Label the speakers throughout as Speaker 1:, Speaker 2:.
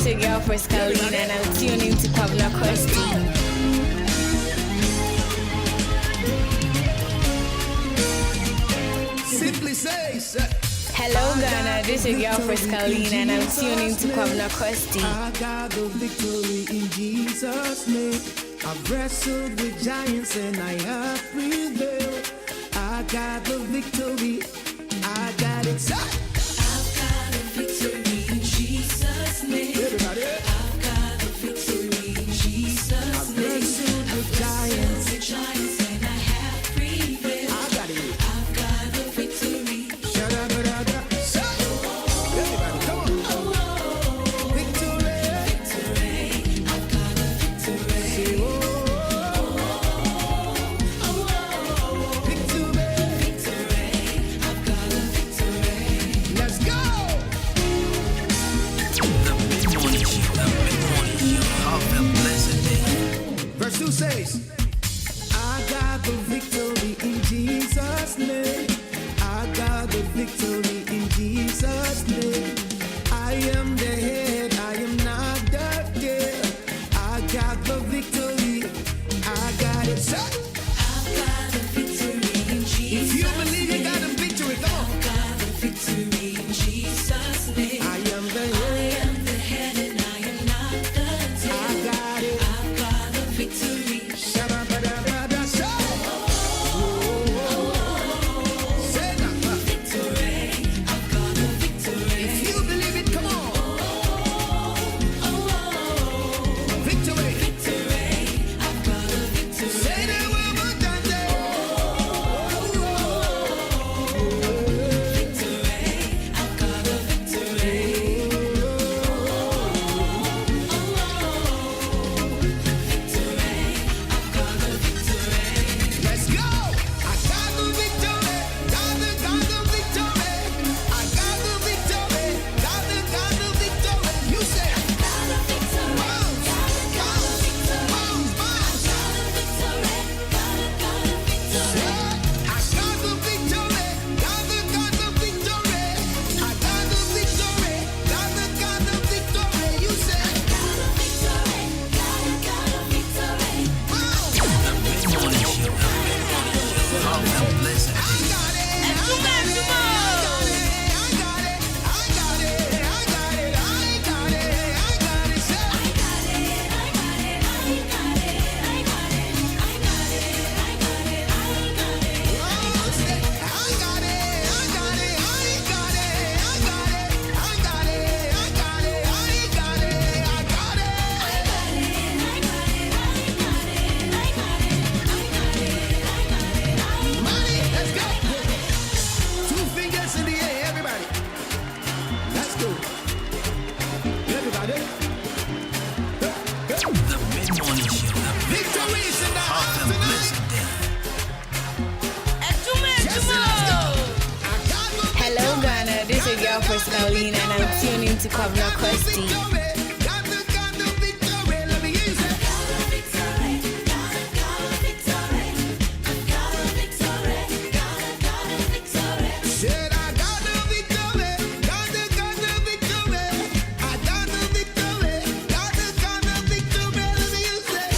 Speaker 1: This is your girl Frescalina and I'm tuning to Pavna Kosti.
Speaker 2: Simply say,
Speaker 1: hello Ghana, this is your girl Frescalina and I'm tuning to Pavna Kosti.
Speaker 2: I got the victory in Jesus' name. I've wrestled with giants and I have prevailed. I got the victory. I got it.
Speaker 3: I've got a victory in Jesus' name.
Speaker 2: Everybody.
Speaker 3: I've got a victory in Jesus' name.
Speaker 2: Wrestled with giants.
Speaker 3: With giants and I have prevailed.
Speaker 2: I got it.
Speaker 3: I've got a victory.
Speaker 2: Shut up, everybody, come on. Victory.
Speaker 3: Victory. I've got a victory.
Speaker 2: Say, oh. Victory.
Speaker 3: Victory. I've got a victory.
Speaker 2: Let's go. Verse 2 says, I got the victory in Jesus' name. I got the victory in Jesus' name. I am the head, I am not the tail. I got the victory. I got it. Say,
Speaker 3: I've got a victory in Jesus'
Speaker 2: if you believe you got a victory, come on.
Speaker 3: I've got a victory in Jesus' name.
Speaker 2: I am the
Speaker 3: I
Speaker 2: head.
Speaker 3: am the head and I am not the tail.
Speaker 2: I got it.
Speaker 3: I've got a victory.
Speaker 2: Shut up, say that.
Speaker 3: Victory. I've got a victory.
Speaker 2: If you believe it, come on. Victory.
Speaker 3: Victory. I've got a victory.
Speaker 2: Say that one more time.
Speaker 3: Victory. I've got a victory. Victory. I've got a victory.
Speaker 2: Let's go. I got the victory. Got the victory. I got the victory. Got the victory. You say,
Speaker 3: Got a victory.
Speaker 2: bounce,
Speaker 3: Got a victory.
Speaker 2: bounce, bounce.
Speaker 3: Got a victory. Got a victory.
Speaker 2: I got the victory. Got the victory. I got the victory. Got the victory. You say,
Speaker 3: Got a victory. Got a victory.
Speaker 2: bounce. I got it.
Speaker 1: Adwuma, Adwuma.
Speaker 2: Let's go. 2 fingers in the air, everybody. Let's go. Everybody. Victory is in the house tonight.
Speaker 1: Adwuma,
Speaker 2: Yes, let's go. I got the
Speaker 1: hello Ghana, this is your girl Frescalina and I'm tuning to Pavna Kosti.
Speaker 2: victory. Got the victory. Let me use it.
Speaker 3: Got a victory. Got a victory. Got a victory. Got a victory.
Speaker 2: Said I got the victory. Got the victory. I got the victory. Got the victory. Let me use it.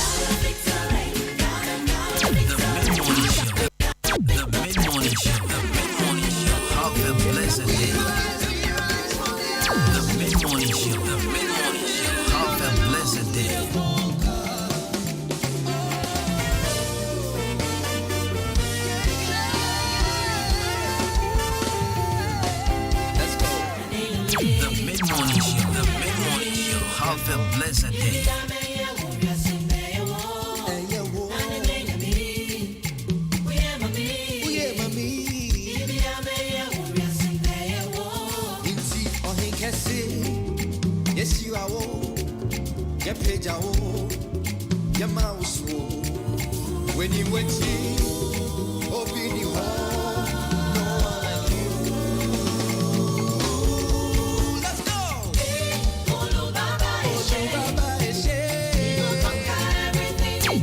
Speaker 4: Have a blessed day.
Speaker 2: Inti Ahenkese, yes you are wo, ya peja wo, ya mouse wo. When you went in, open you no one like you. Let's go. Baba Eshe.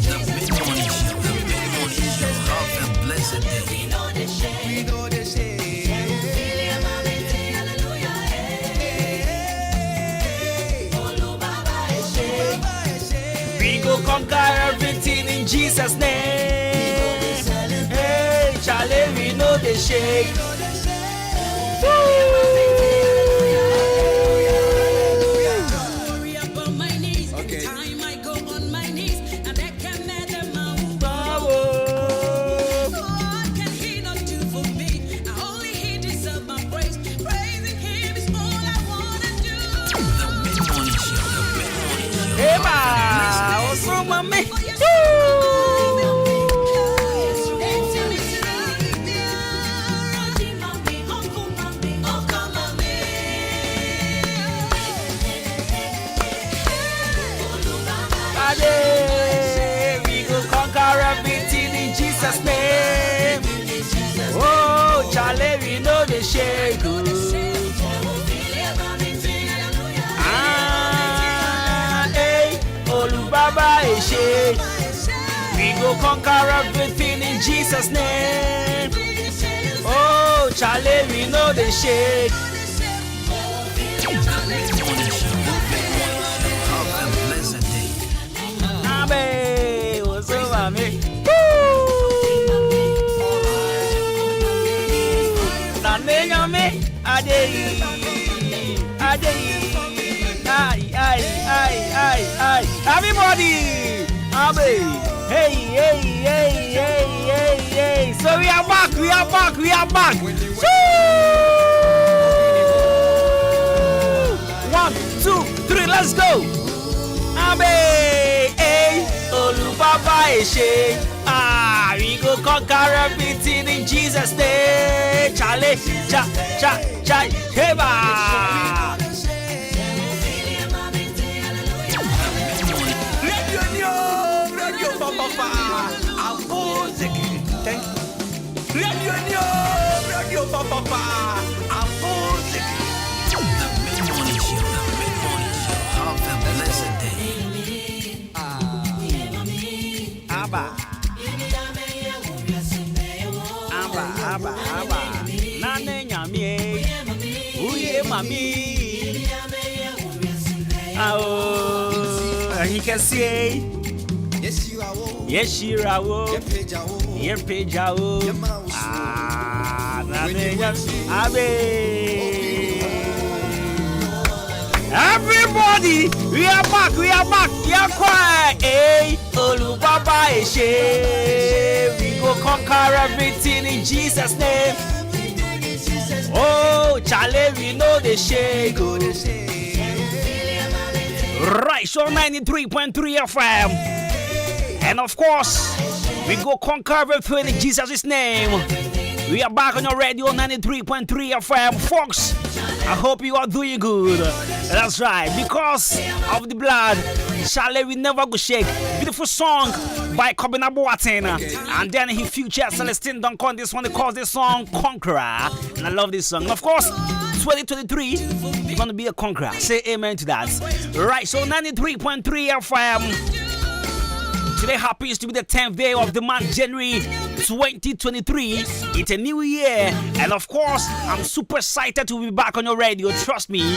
Speaker 4: The mid-morning show. Have a blessed day.
Speaker 2: We know the shade.
Speaker 3: Hallelujah.
Speaker 5: shake. Hey, Olubaba is shake. We go conquer everything in Jesus' name. Oh, Charlie, we know the shake. Abe, what's over me? Nanya me, Ade, ay. Everybody, Abe, hey. So we are back. Woo! 1, 2, 3, let's go. Abe, hey, Olubaba Eshe. We go conquer everything in Jesus' name. Charlie, cha, heba. Radio Papa, Radio Papa,
Speaker 4: The mid-morning show. Have a blessed day.
Speaker 5: Abba. Nane nyamie. Uye mami. He can say. Yes, you are. Your page out. Everybody, we are back. You're quiet. Hey, Olubaba Eshe. We go conquer everything in Jesus' name. Oh, Charlie, we know the shake. Right, so 93.3 FM. And of course, we go conquer everything in Jesus' name. We are back on your radio 93.3 FM. Folks, I hope you are doing good. That's right, because of the blood, Charlie will never go shake. Beautiful song by Kobina Boateng. And then he featured Celestine Duncan. This one, he calls this song Conqueror. And I love this song. And of course, 2023, you're going to be a conqueror. Say amen to that. Right, so 93.3 FM. Today happens to be the 10th day of the month, January 2023. It's a new year, and of course, I'm super excited to be back on your radio. Trust me.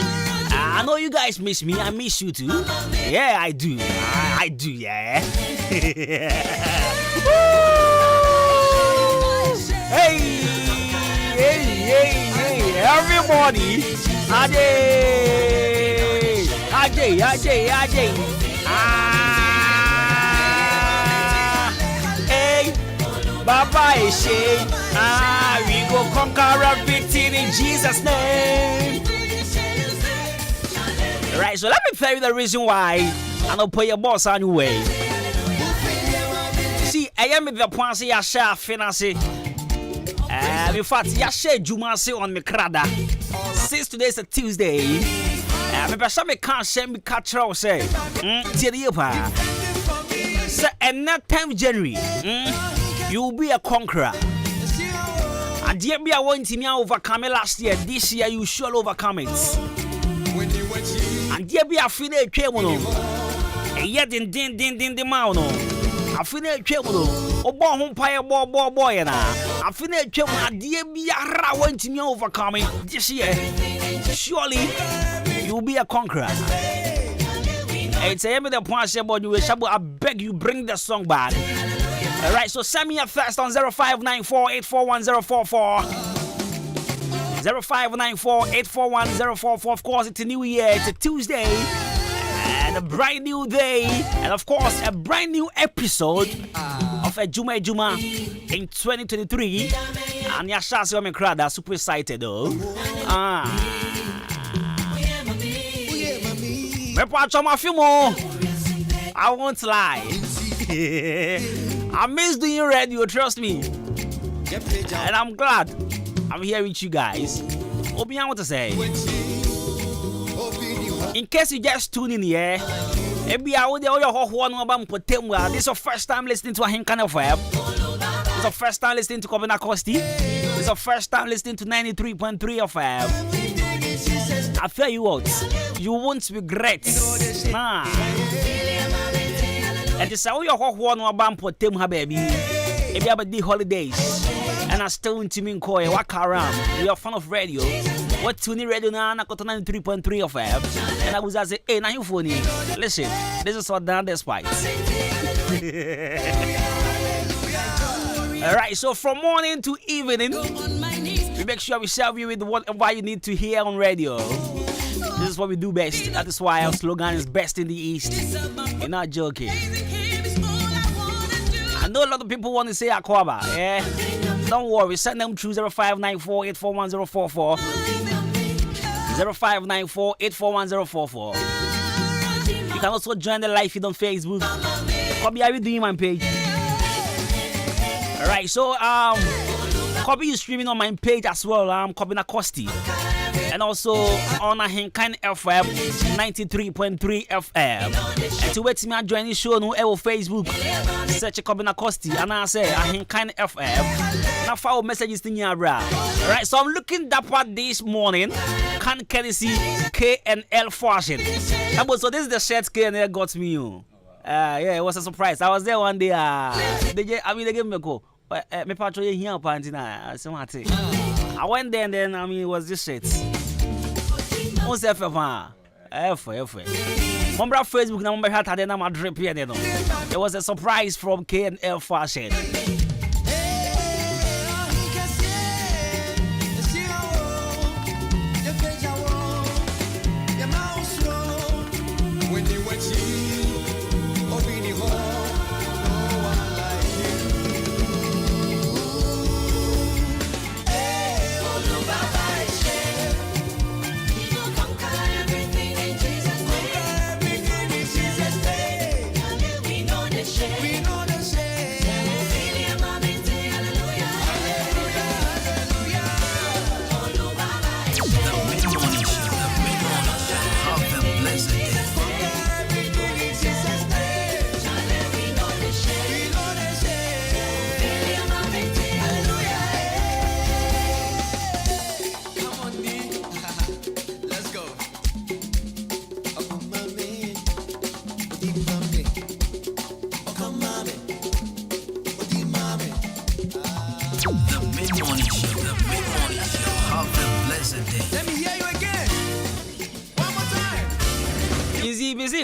Speaker 5: I know you guys miss me. I miss you too. Yeah, I do. I do, yeah. Hey, everybody. Ajay. Baba Eshe. We go conquer everything in Jesus' name. Right, so let me tell you the reason why I don't pay your boss anyway. See, I am the point say I share finance. In fact, I share Jumase on me crada. Since today is a Tuesday, me can't share me catch out say. So, and that time January. You will be a conqueror. And yet be a one team overcome it last year. This year you shall overcome it. And yet be a fine chemono. And yet in din mauno. A fine chemono. O bon umpire boy and a fine chemono. And yet be a one team overcome it this year. Surely you will be a conqueror. It's a the point about you. I beg you bring the song back. Alright, so send me a first on 0594-841-044. 0594-841-044. Of course, it's a new year, it's a Tuesday, and a brand new day, and of course, a brand new episode of Adwuma in 2023. And Yasha me crowd, super excited though. I won't lie. I miss doing radio, trust me. And I'm glad I'm here with you guys. Obi, I want to say, in case you just tune in here, maybe I would this is your first time listening to Ahenkan FM. It's your first time listening to Kobina Kosti. It's the first time listening to 93.3 FM, I tell you what, you won't regret. Nah. And it's how you're one more bump for Tim baby. If you have the holidays and I still in Timin Koy, walk around, we are fan of radio. What tuning radio now? I got 93.3 FM. And I was as a hey, now you funny. Listen, this is what done despite. Alright, so from morning to evening, we make sure we serve you with whatever you need to hear on radio. This is what we do best. That is why our slogan is best in the East. You're not joking. I know a lot of people want to say Akwaba. Yeah. Don't worry, send them through 0594841044. 0594841044. You can also join the live feed on Facebook. Copy, are you doing my page? Alright, so copy is streaming on my page as well. I'm copying Acosti. And also on Ahenkan FM 93.3 FM. And to wait me and join the show no Facebook. Search Kobina Costi and I say Ahenkan FM. Now follow messages in your bra. Alright, so I'm looking dapper this morning. Can Kennedy KNL fashion. So this is the shirt KNL got me. Yeah, it was a surprise. I was there one day. They gave me a call. Me patro here pantina. I went there and then it was this shit. What's F? Mambra Facebook na mambra had na my drip here. It was a surprise from KNL fashion.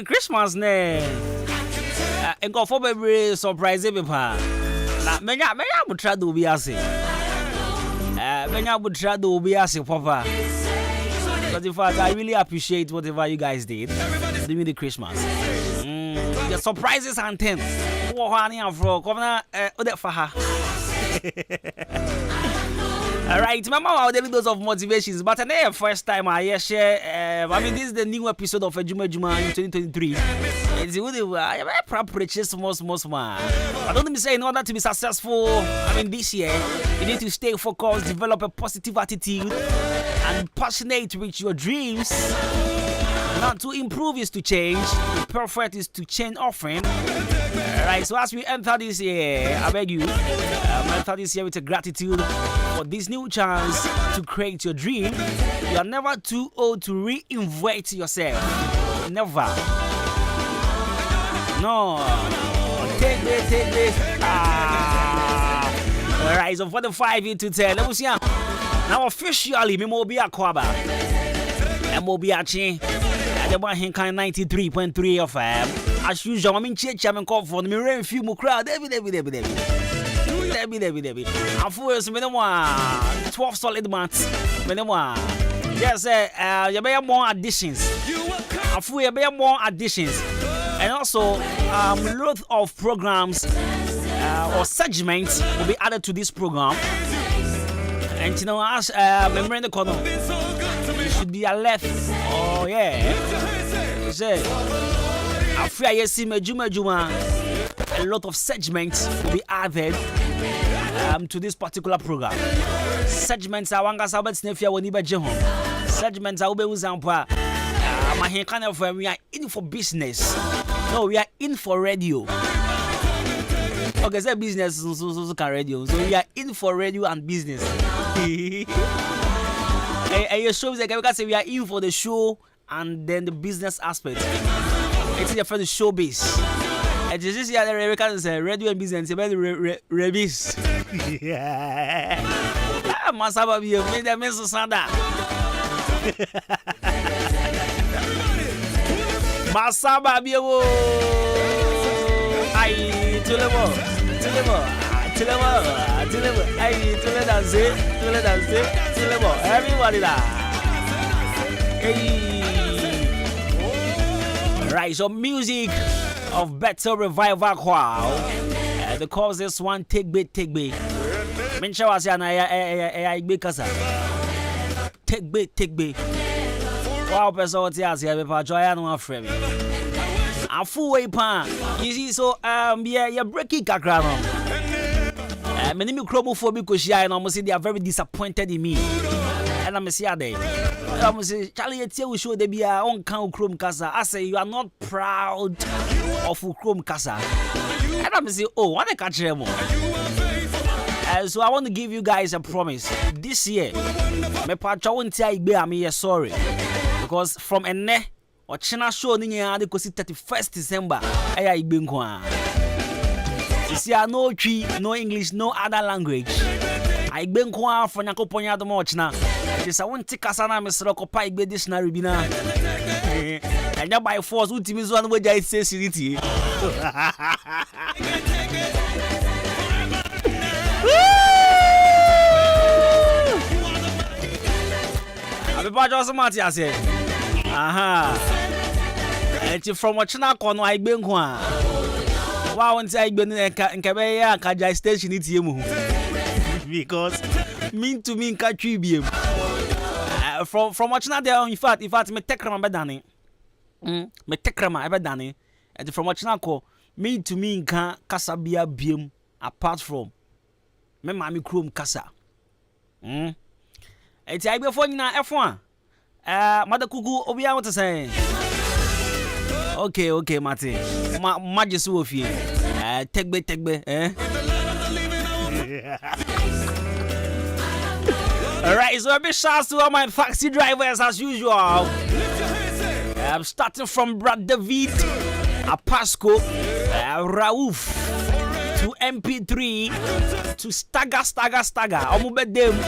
Speaker 5: Christmas ne and go for baby surprise me pa na menya would try to be ase menya would try to be ase papa because in fact I really appreciate whatever you guys did during the Christmas. The surprises and things Alright, remember our daily dose of motivations, but today first time I share. This is the new episode of Adwuma in 2023. It's really preparation small. I don't need to say in order to be successful. This year you need to stay focused, develop a positive attitude, and passionate with your dreams. Not to improve is to change. The perfect is to change often. Alright, so as we enter this year, I beg you, enter this year with a gratitude for this new chance to create your dream. You are never too old to reinvent yourself. Never. No. Take this. Alright, so for the 5 into 10, let me see. Now officially, me mo be a kwaba. Mo be a chin. Ahenkan 93.3 FM. As usual, I'm in church, I'm in call for me rain few more crowd. Debbie. I'm for some 12 solid months. Yes, you better more additions. I'm for you better more additions. And also, lots of programs or segments will be added to this program. And you know, as remember in the corner, you should be alert. Oh yeah. Say, after I see Juma, a lot of segments will be added to this particular program. Segments are one gas about Snefia when you be home. Segments are ube uzampa. Ahenkan FM, we are in for business. No, we are in for radio. Okay, say business so can radio. So we are in for radio and business. Your show is like because we are in for the show and then the business aspect. It's for the showbiz. And just the other Americans say radio and business about rebis. Yeah. Masaba be made them so sada. Masaba be wo. Ai tulemo. Ai dance. Everybody da. Hey. Right, so music of Better Revival Choir. The cause this one take bit. Mention was ya na I be kasa. Take bit. Wow, person what ya say be pa joy no afre me. Afu way pan. You see so yeah breaking kakra no. Many microphobia because I almost say they are very disappointed in me. And I'm say they. I'm say Charlie you show they be on count Chrome Casa. I say you are not proud of Chrome Casa. And I'm say oh what I catch them. So I want to give you guys a promise. This year, me patch won't tell you I'm sorry. Because from ene or China show ni nya de kosi 31st December aya igbe nko. You see, I no tree, no English, no other language. I been kwa for Yakopon Yadom Ochna. This I won't take us on a Mr. Copa dictionary bina. And now by force, ultimate one way I say city. I'll be back to Matia say. Aha. And you from Ochna Kono, I been kwa. Wow, and say been in Kabaya Kaja station it because mean to mean country be from watching there in fact me tekrama bedane me tekrama ebedane and from watching call mean to mean can kasa bia biem apart from me mami chrome kasa eti I be for nyina F1 mother kuku obi a what to say. Okay, Martin. Majesty of you. Take be, eh? Alright, so a big shout to all my taxi drivers as usual. I'm starting from Brad David, Apasco, Raouf, to MP3, to Stagger. Omubedem,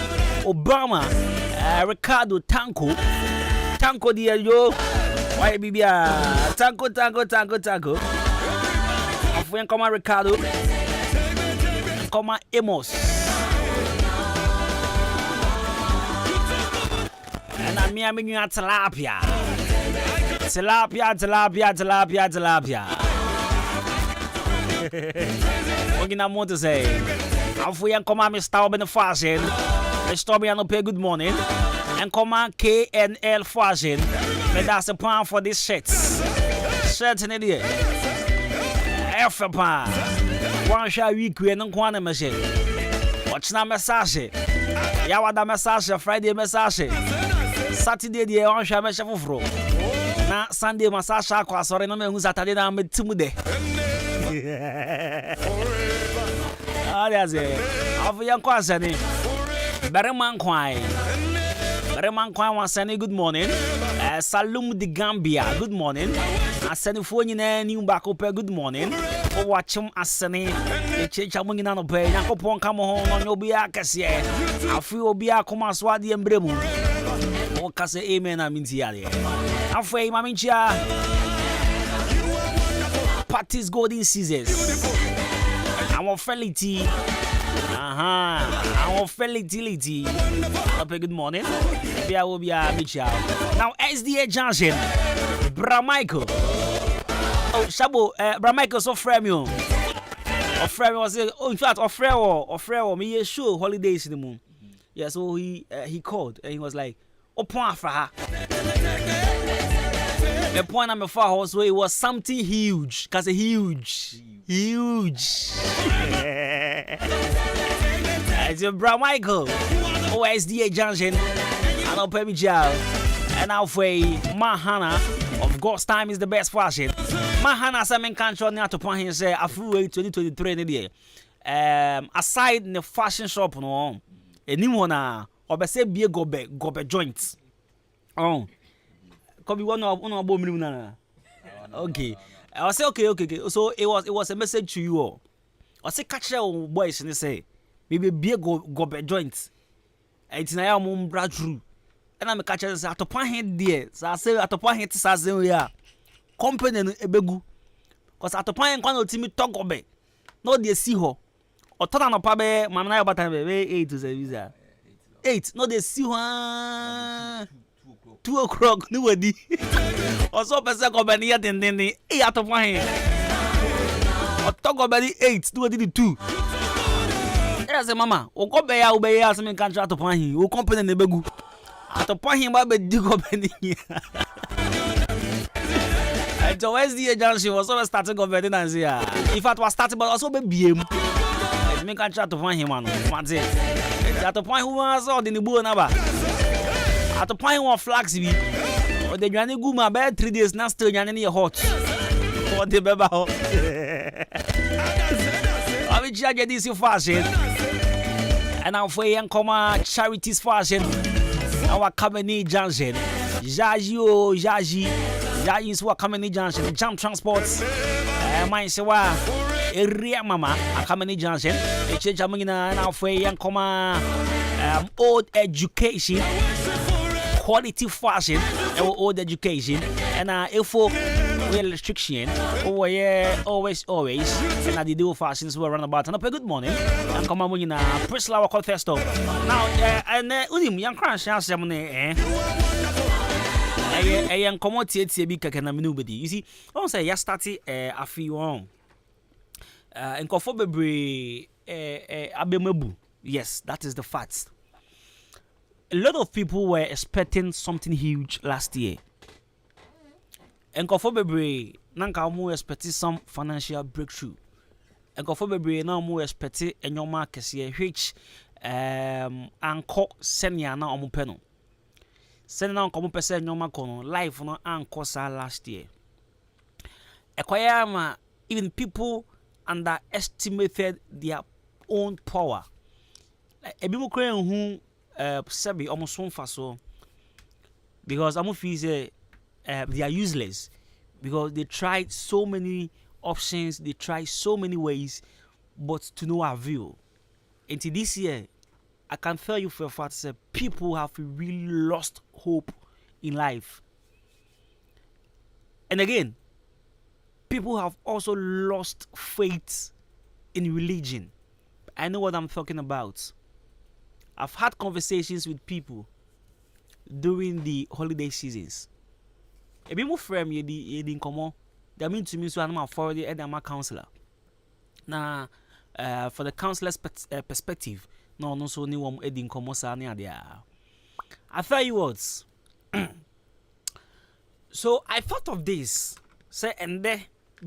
Speaker 5: Obama, Ricardo Tanko dear yo. Why bibia tanko afuen koma Ricardo koma Amos and me nua tilapia ogina mo to say afuen koma Mr. Oben fashion Mr. Oben no pay good morning and koma KNL fashion. But that's the plan for this shirt. Shirt in the F-pa. One shall week we no kwana machine. Watch na message. Yawada message Friday message. Saturday the one shall message for. Na Sunday message akwa sorry no me hu Saturday na me timude. Ah that's it. Afu yanko asani. Bereman kwai. Bereman kwai wan sani good morning. Salum de Gambia, good morning. Asani phone na new back up, good morning. O watch him asani. E checha mungi na no pe. Yakopon kamo ho no obi akase. Afi obi akoma so ade embremu. O kase amen aminti ya de. Afi maminchia. Parties golden scissors. Our felity. Our felity. Good morning. Now SDA Junction, Bramichael. Oh, Shabo, Bramichael so frame you. Or frame was oh in fact or me show holidays in the moon. Yeah, so he called and he was like, "Oh, point for her." The point number 4 was where it was something huge, cause huge. It's a Bramichael. OSDA Junction. And I'll pay me jail. And I'll say Mahana of God's time is the best fashion. Mahana Samen Control now to point here say a full 2023 in the year. Aside in the fashion shop no anyone obese bie gobe joints. Oh. Could be one about me. Okay. I say okay. So it was a message to you all. I say catch your boys and say maybe bie gobe joints. It's na ya mo mbra true. And I'm catch say atopan head there. So I say atopan head say we are company no ebegu. Cause atopan nkwa no timi togobe. No dey see ho. Otona no pa be man na about time be 8 to service. 8 no dey see ho. 2 o'clock nobody. Also person go be here den atopan head. Otogobe 8 nobody 2. I say mama, o go be ya so me kan try to pan him. O company na begu. Atopan him ba be di go be ni. And so Wednesday junction was always starting government and say if it was starting but also be BM. I me can try to pan him man. Man say. Atopan who was all the nibu na ba. Atopan one flags bi. O de dwane gu ma be 3 days na still dwane na hot. O de beba ho. I charge this fashion. And now for Yankoma charities fashion. Our company junction. Jaji is what company junction. Jam transports. Mine say wa area mama a company junction. E change amina now for Yankoma old education. Quality fashion. Old education. And ifo restriction over here always and I did do fashions were run about and up a good morning and come on when you press lower contesto now and unim young crash house young commodity be can nobody you see I don't say yes started a few on and conformably abemebu yes that is the fact. A lot of people were expecting something huge last year. Enkofo bebre nanka mo expect some financial breakthrough. Enkofo bebre na mo expect enyoma kese which anko senia na omo pe no. Senia na omo pe se enyoma kono life no anko sa last year. Ekwaya ma even people underestimated their own power. Ebi mo kren hu sebi omo so mfa so because amu feel say they are useless because they tried so many options, they tried so many ways, but to no avail. Until this year, I can tell you for a fact that people have really lost hope in life. And again, people have also lost faith in religion. I know what I'm talking about. I've had conversations with people during the holiday seasons. Ebi mo frame ye di nkomo that mean to me so I'm for the Adwuma counselor na for the counselor's perspective no so ni wom edi nkomo sa na dia I tell you what so I thought of this say and there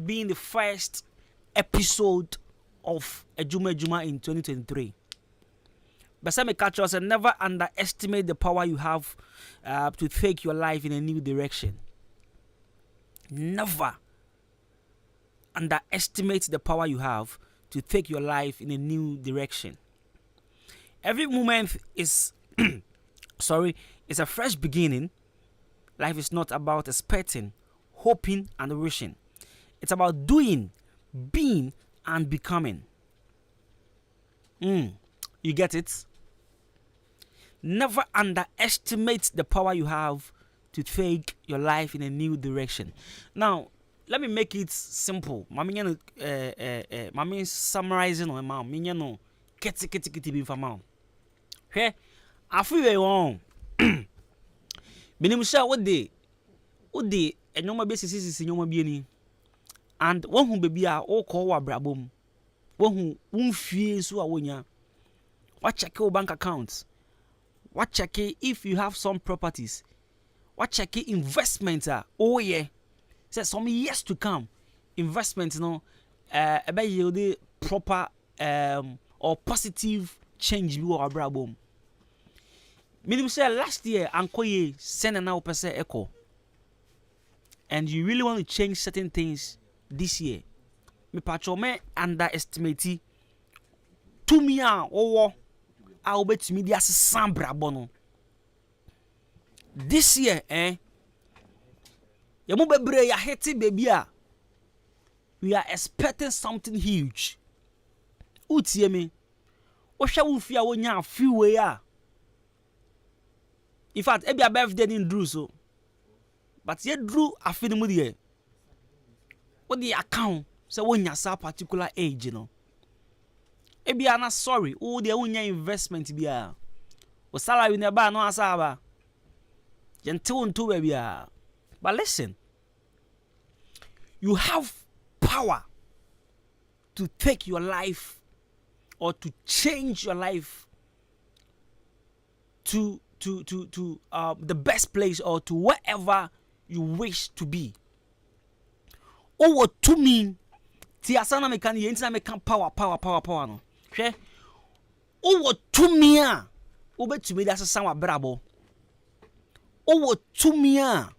Speaker 5: being the first episode of Adwuma in 2023. But some catch us and never underestimate the power you have to take your life in a new direction. Never underestimate the power you have to take your life in a new direction. Every moment is it's a fresh beginning. Life is not about expecting, hoping, and wishing. It's about doing, being, and becoming. You get it? Never underestimate the power you have to take your life in a new direction. Now, let me make it simple. Mami summarizing on my mami no keti bi fama. He, afi we won. Benim sha what dey enyoma be sisi nyoma bi ani. And one who baby a o call wa brabom. One who unfie so a wonya. What check your bank accounts? What check if you have some properties? What check investments are? Oh yeah. Say some years to come. Investments no about yield proper or positive change bi wa brabom. Meaning say last year ankoye send now per se echo. And you really want to change certain things this year. Me patrol me underestimate to me a wobetumi di asesa brabo no. This year yamu bebre ya hiti baby a we are expecting something huge. Utie me ohwa wo fi a wonya freeway a in fact ebi a birthday in Drew so but ye Drew afi mu de what the account so wonya sa particular age you know ebi ana sorry wo de wonya investment bia o salary ne ba no asaba yente wonto ba bia. But listen, you have power to take your life or to change your life to the best place or to wherever you wish to be. Or to mean ti asana me kan yentina me kan power no. Hwe o to me a obetumi da sesan wa brabo. O to me a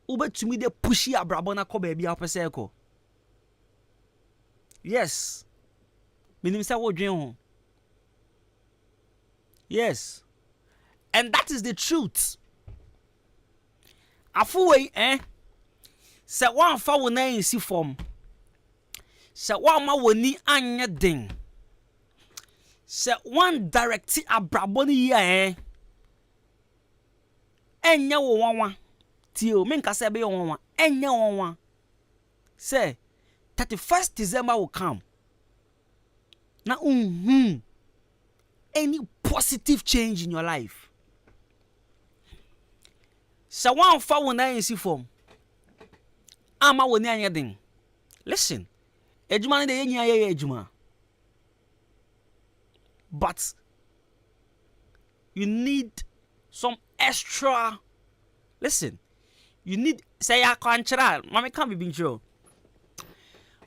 Speaker 5: obetumi de pushi abrabo na ko ba bia opese ko. Yes. Minim say wo dwen ho. Yes. And that is the truth. Afuwe se wan fa wo na nsi form. Se wan ma woni anye den. Se wan direct abrabo ni ya enye wo wanwa. Tio me nka se be wanwa. Enye wanwa. Say 31st December will come. Now any positive change in your life. So one fa wona nsi form. Ama woni anya den. Listen. Ejuma ne de yenya ye ejuma. But you need some extra. Listen. You need say ya kwanchira. Mama can't be being sure.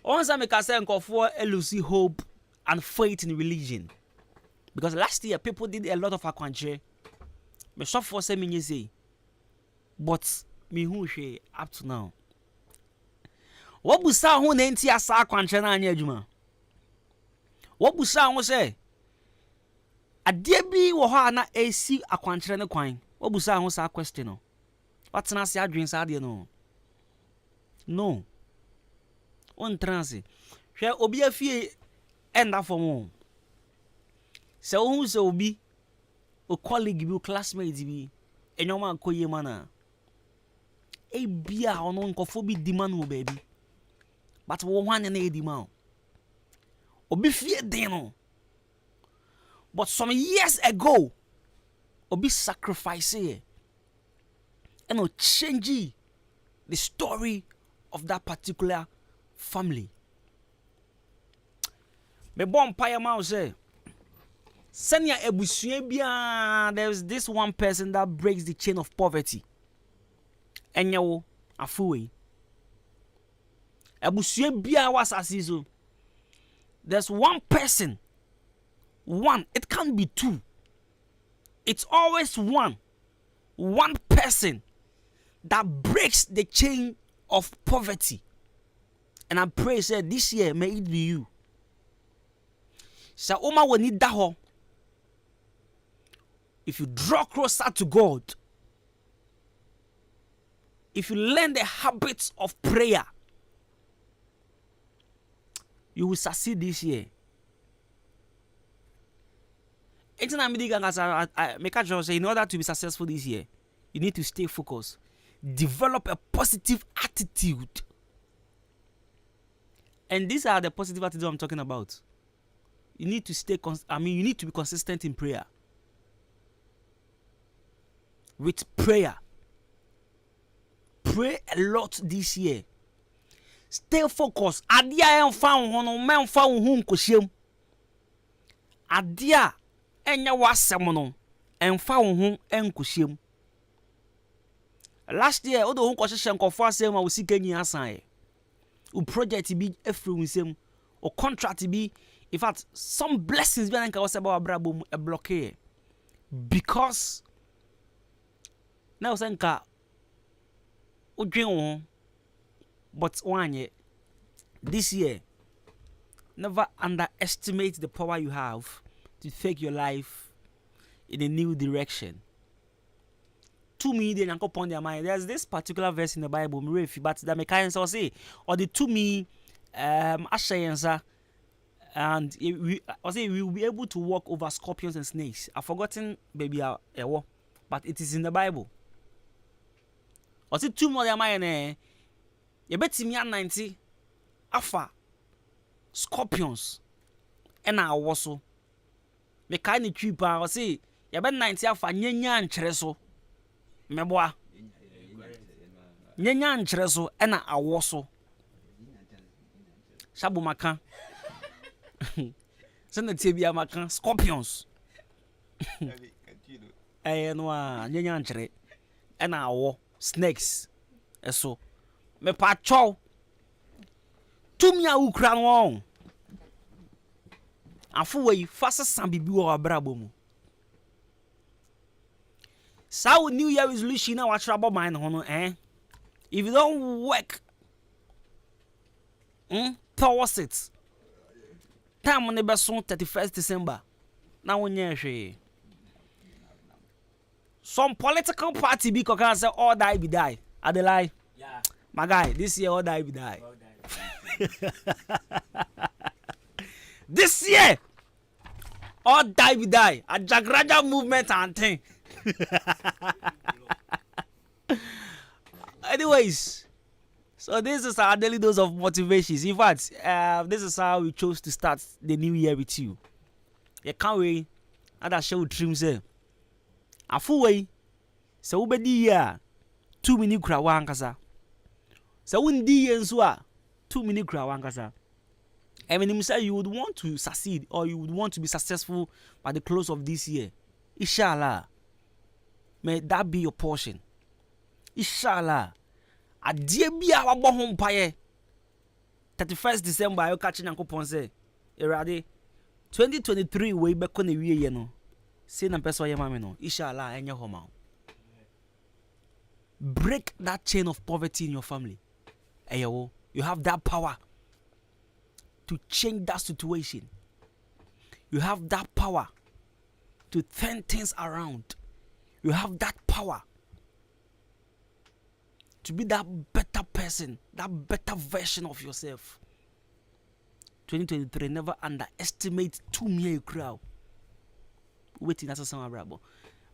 Speaker 5: Once I make a say for lose hope and faith in religion. Because last year people did a lot of akwanche. Me shop for say me say. But me who she up to now. What busa hu na enti asa akwanche na anya adwuma. What busa hu say ade bi wo ha na esi akwanche ne kwan. What busa hu sa question no. What na say adwen sa ade no. No. On transi. Hwe obi afie enda for mo. Se ohun se obi o colleague bi o classmate bi enyoma akoye mana. E bia ono nkofo bi di man wo baby. But wo wan na e di man. Obi fie den no. But some years ago obi sacrifice e and o change the story of that particular family. Me bon pa ma say senya ebusua bia there's this one person that breaks the chain of poverty. Enyewo afuwe. Ebusua bia was asizo. There's one person. One, it can't be two. It's always one. One person that breaks the chain of poverty. And I pray, say, this year may it be you. Sa oma woni da ho. If you draw closer to God, if you learn the habits of prayer, you will succeed this year. Make sure say in order to be successful this year, you need to stay focused. Develop a positive attitude. And these are the positive attitudes I'm talking about. You need to stay you need to be consistent in prayer. With prayer. Pray a lot this year. Stay focused. Adia en fa ho no men fa ho nkosiem. Adia enya wasem no en fa ho nkosiem. Last year odo ho nkosehye nkofo asem a wosika nyi asan e. O project bi efri unsem o contract bi. In fact, some blessings be anka was about brabo a blockade because now senka odwen but one this year never underestimate the power you have to take your life in a new direction. To me, they don't upon their mind. There's this particular verse in the Bible, but the mechanics say, or the to me, Ashayensa, and we will be able to walk over scorpions and snakes. I've forgotten, baby, but it is in the Bible. Or say two more their mind, you bet me 90 afa scorpions, and I also. Me kind trip or say ya ben 90 afa nyanya nkyere so meboa nyanya nkyere so e na awo so shabu maka send tie bia maka scorpions no nyanya nkyere e na awo snakes eso me pa chow tumia ukra no afu wey fast san bibi wo abrabo mu sao new year resolution na wa trouble mind ho if you don't work towards it time on the best 31st December na wonye hwe some political party be can say all die be die I dey lie yeah my guy this year all die be die this year, all die we die. A Jagraja movement and thing. Anyways, so this is our daily dose of motivations. In fact, this is how we chose to start the new year with you. You can't wait. And I show dreams there. A full way. So we be here 2 minutes krawangasa. So we di enswa 2 minutes krawangasa. I mean, him say you would want to succeed or you would want to be successful by the close of this year. Inshallah. May that be your portion. Inshallah. A dear be our home paye. 31st December, you catching Uncle Ponce. Erade 2023 way back on the year, you know. Say na person ya mama no. Inshallah, enya home. Break that chain of poverty in your family. Ayo, you have that power to change that situation. You have that power to turn things around. You have that power to be that better person, that better version of yourself. 2023, never underestimate 2 million crowd. Waiting, that's a song, bravo.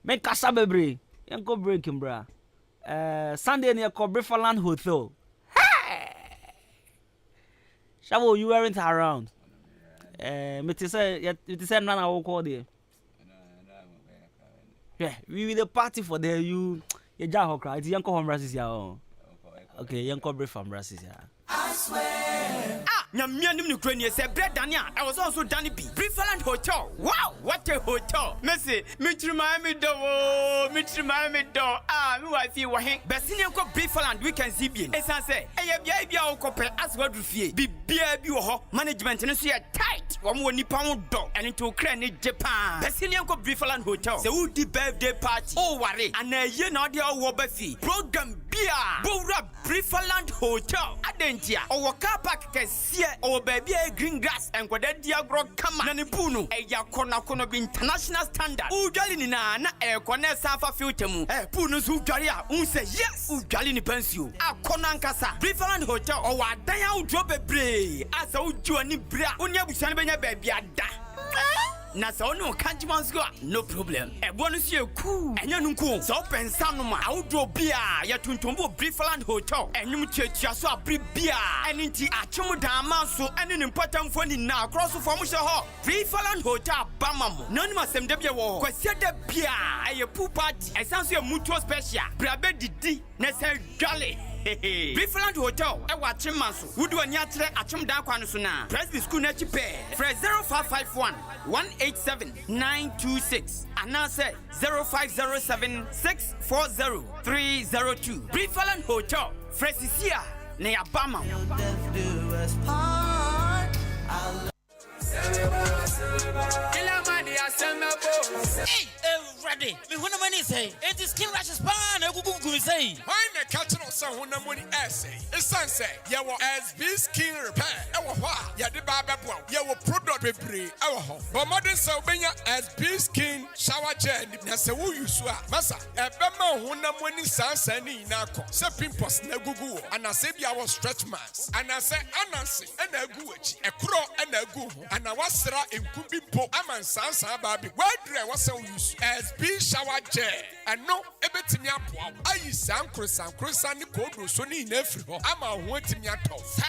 Speaker 5: Make a sabebre. You go breaking, bra. Sunday near Brifaland Hotel. Shavo, you weren't around. It is a man I will call there. Yeah, we will the party for there. You jaho cry. It's young home races ya. Okay, young bread from races ya.
Speaker 6: I swear. Nyamia nim no krani say bread Dania. I was also Danny B. Brifaland Hotel. Wow, what a hotel. Messi, mitrimai me do. Mitrimai me do. Me wife you wahen. Besini ko Brifaland weekend CB. Esan say, bia bia ko pe aswadu fie. Bia bi wo ho. Management no so tight. Wo mo nipa mo do. Eni to kra ni Japan. Besini ko Brifaland Hotel. Say who di birthday party. Oh worry. Ana ye na de wo ba fi. Program bia. Bowra Brifaland Hotel. Adentia. O car park kesi or baby green grass and kwa diagro kama na nipunu eya kona bi international standard udwali ni na kona safa filter mu punu su udwali a unse yes udwali ni pensio akona nkasa Brifaland Hotel o wa dan ya udwo bebre asa udwo ni bra unya busan benya baby ada na so no kanjimansko no problem bonus ye cool enya nunko so pensa no ma awdo bia ya tuntumbo Brifaland Hotel enyum chetua so abri bia eninti achum dan manso ene nimpatam foni na cross form she ho Brifaland Hotel bamamo nani masem de bia wo kwase de bia eye pool party esanso ye mutual special brabe didi na se jolly Brifaland Hotel watching manso wudu ani atere achum dan kwa no so na Presby school na chipe fresh 0551 187 926 and now say 0507 640 302 Brifaland Hotel Fresisia na yabama
Speaker 7: Hey, ready. Me who no money say? It is skin rashes pan. I go say.
Speaker 8: Why me catch no
Speaker 7: Nasa Hunamoni essay. It's sunset. Yawa SB Skin Repair. Our wa. Yadi Baba Bow. Yawa product repair. Our home. But modern Salbania SB Skin Shower Gel. Nasa Wu Yusua. Masa. Ebema Hunamoni Sansani Nako. Se Pimpos Negugu. And I say our stretch marks. And I say Anansi. And a guach. A crow and a goo. And I was Sra in Kubimpo. Aman Sansa Babi. Where do I was so use SB Shower Gel. And no, Ebetimia Pwa. I Sam Crusani Kodu Sony Nefro. I'm a wanting your toss.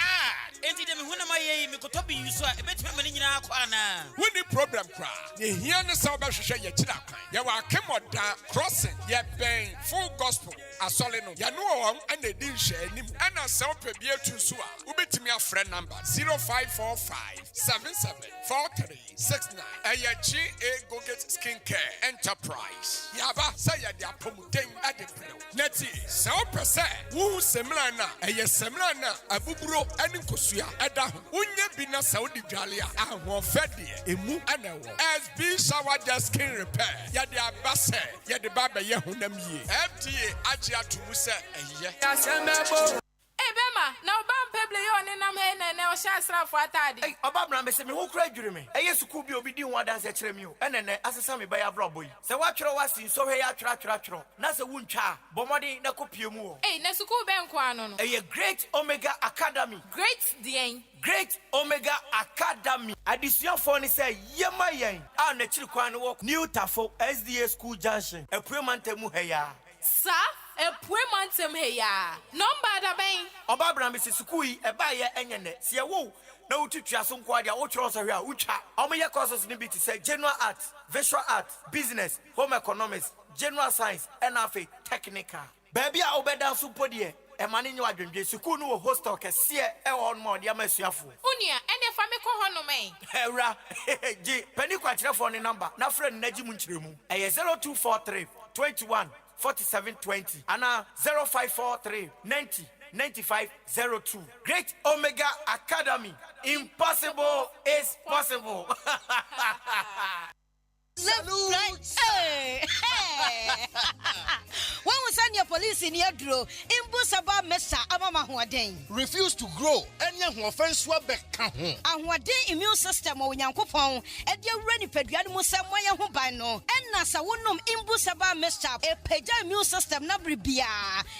Speaker 8: Enti dem huna maye mi kotobi yuso a ebetime mani nyina akwa na
Speaker 7: woni problem kra ye hia ne sa obahwehwe ye kira kan ye wa kemoda crossing ye ben full gospel asole no ye no won and the din hwe anim ana sa opebie tu so a ubetimi afre number 0545774369 ayachi a go get skincare enterprise yaba say ye dia pomuden adebro neti sa opese wo semla na eye semla na abuburo ani sua eda ho unye bi na Saudi dwale a ahwo fede emu anawo SB shower just skin repair ya de abase ya de baba ye honam yie FDA agi atumu se eye asemebo
Speaker 1: Bema, now bam peble yo ne nam he ne o sha sra fo atade.
Speaker 9: Hey, Obabra me se me ho kura dwure me. Eye suku bi obi di ho dance kire me o. Enene asesa me ba ya brobo yi. Se wa twere wasi so hwe ya twere. Na se wuntwa bomodi na kopie mu o.
Speaker 1: Hey, na suku ben ko ano no.
Speaker 9: Eye Great Omega Academy.
Speaker 1: Great dien.
Speaker 9: Great Omega Academy. Adisuafo ni se yema yen. A na kiri kwan no New Tafo SDA School Junction. Epuemantemu he ya.
Speaker 1: Sa epuemantem he ya. Number da ben.
Speaker 9: Obabra me se suku yi eba ye enyene. Se wo na ututua so nko ade a wo twero so hwe a utwa. Omoye courses ni bi ti say general art, visual art, business, home economics, general science, and afi technical. Baby a obeda so podie. E mane nyi wadwendwe suku no wo hostel kese e on mo de amasuafo.
Speaker 1: Unia ene fa me ko hono men.
Speaker 9: Ewra ji pani kwa kirefo ne number na friend na ji mu nkiremu. E 0243 21 4720 and 0543 90 9502. Great Omega Academy. Impossible is possible.
Speaker 10: Salute. Hey. When we send your police in your draw, Imbusaba Mesa Amama Huaden.
Speaker 11: Refuse to grow. Any offense will be count.
Speaker 10: And what day immune system or Yankopon, and your ready pedian Musamaya Hubano, and Nasa Wunum Imbusaba Mesa, a peja immune system Nabribia.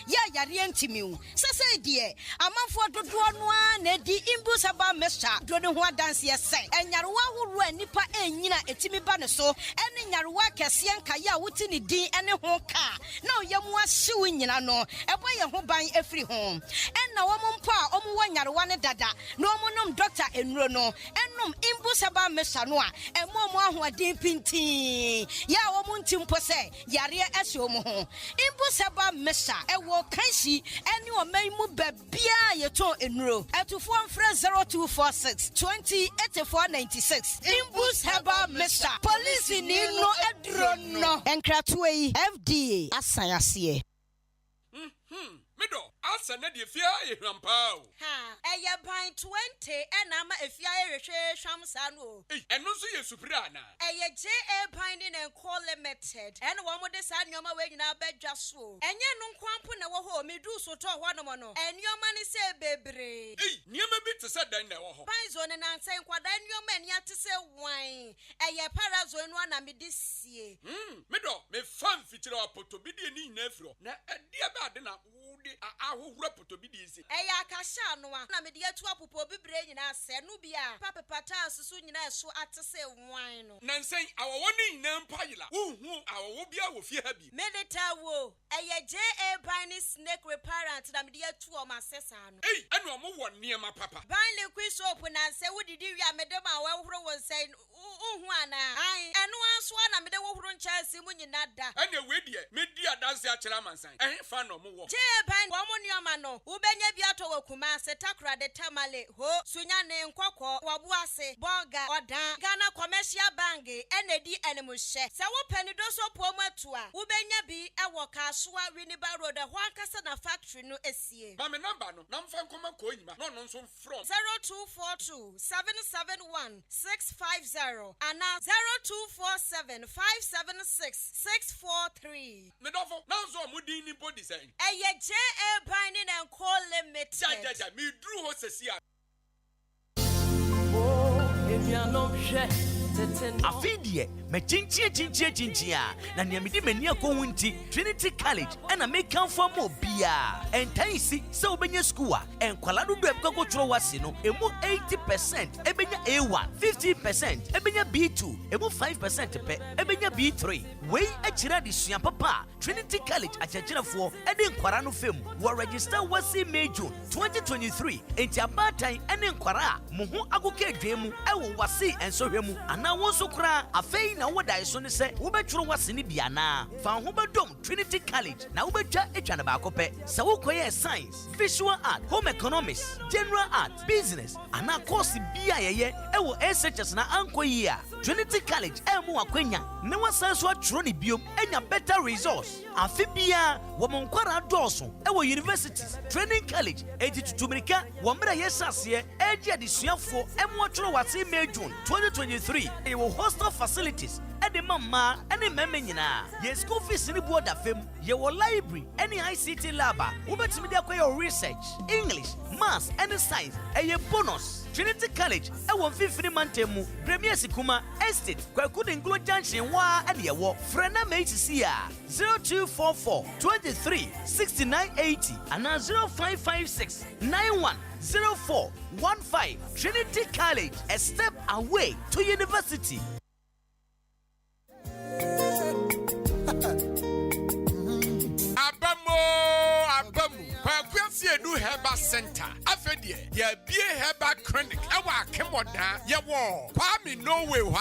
Speaker 10: Ya Yarientimu. Sasa dear, a month for the one, Nedi Imbusaba Mesa, Dronua dance yes, and Yarwa who Nipa and Nina Etimi Banaso. Any Yarwa Cassian Kaya Wutini D and a honka. No, Yamwa suing in no, a boy who buying every home. And now woman pa, one Yarwana dada, no monum doctor and Rono, and num Imbusaba Mesanoa, and Momo who are deep pinty. Ya woman timpose, Yaria Esomo. Imbusaba Mesa, a walk kanshi, and you are may move bia your toe in row. At to 0246 20 8496. Imbusaba Mesa, police in no adrono. And Kratway FDA. Asayasiye.
Speaker 7: Mido, asa na di fia e hwampao.
Speaker 10: Ha, eye ban 20 enama efia ehwehwe hwamsano.
Speaker 7: Eno so ye supira na.
Speaker 10: Eye JA Binding and Co Limited. En wo mo de sa nyoma we nyina badwa so. Enye no nkwampo na wo ho medu so to ho no mo no. Enyoma ne se bebre.
Speaker 7: Nyoma bi te se dan na wo ho.
Speaker 10: Panzo ne nanse nkwada nyoma ni ate se wan. Eye parazo no na me de sie.
Speaker 7: Mido, me fan fitira apoto bi de ni nyina afro. Na dia ba de na ahohura potobidi isi
Speaker 10: eya akasha no na me de atu apopo bibre nyina se no bia papa pata susu nyina eso atese wan no
Speaker 7: nansen awowo ni nyina mpayila uhu awowo bia wo fie ha bi
Speaker 10: medeta wo eya JA Binding snake reparent na me de atu o masesa no
Speaker 7: enu omo wo niema papa
Speaker 10: ban liquid soap na se wodidi wi amedema wa horo won se uhu ana ai enu anso na me de wo horo nchase mu nyina da
Speaker 7: ene we die me di adanse akira mansan fa no mo wo
Speaker 10: JA Womunioma no ubenya biato wakuma setakura de tamale ho sunyane nkokọ wabuase bonga odan Ghana Commercial Bank enedi enemuhye se wo panido so pomatua ubenya bi ewo kasoa Winneba Road ho ankasa na factory no esie
Speaker 7: ma me number no na mfa nkoma ko nyima no no nso from
Speaker 10: 0242 771 650 and 0247 576 643
Speaker 7: me dofo na nso amudin ni body say
Speaker 10: JA Binding unlimited.
Speaker 7: Jaja, me drew ho sesi a.
Speaker 9: Afidie, me chinchia na niamidi menia ko wunti Trinity College and a make come for mo bia and taisi so benye school and kwala do ebko tro wase no emu 80% ebenya A1 50% ebenya B2 emu 5% pe ebenya B3 wey achira de sua papa Trinity College achachirafo ede nkwara no fam wo register wase May June 2023 enti abatan ene nkwara mo ho agoka adwemu ewo wase ensohwemu ana wo so kra afei na wo dai so ne se wo betworo wase ne bia na fa ho bedom Trinity College na wo betwa etwa ba kope se wo koye science visual art home economics general art business ana course bia yeye ewo SHS na ankoyi a Trinity College emu akwanya ne wasan so atworo ne biom enya better resource afi bia wo monkwara doso ewo universities training college ejitutumirika wo mra yesase eji adesuafo emu atworo wase May June 2023 ewo hostel facilities ede mama ene meme nyina ye school fees ni board afem ye wo library any ICT lab wo betimi de akoye research English maths and science eye bonus Trinity College ewo mfifiri mantemu Premier Sikuma Estate Kwakude Nglo Junction wa ade ye wo frena mhc a 0244 23 6980 and 0556 91 0415 Trinity College, a step away to university.
Speaker 7: Abamu, Kwakwasi Edu Heba Center. Afedie, ye bie Heba Clinic. Ewa kemoda, ye wo. Kwami no way wa.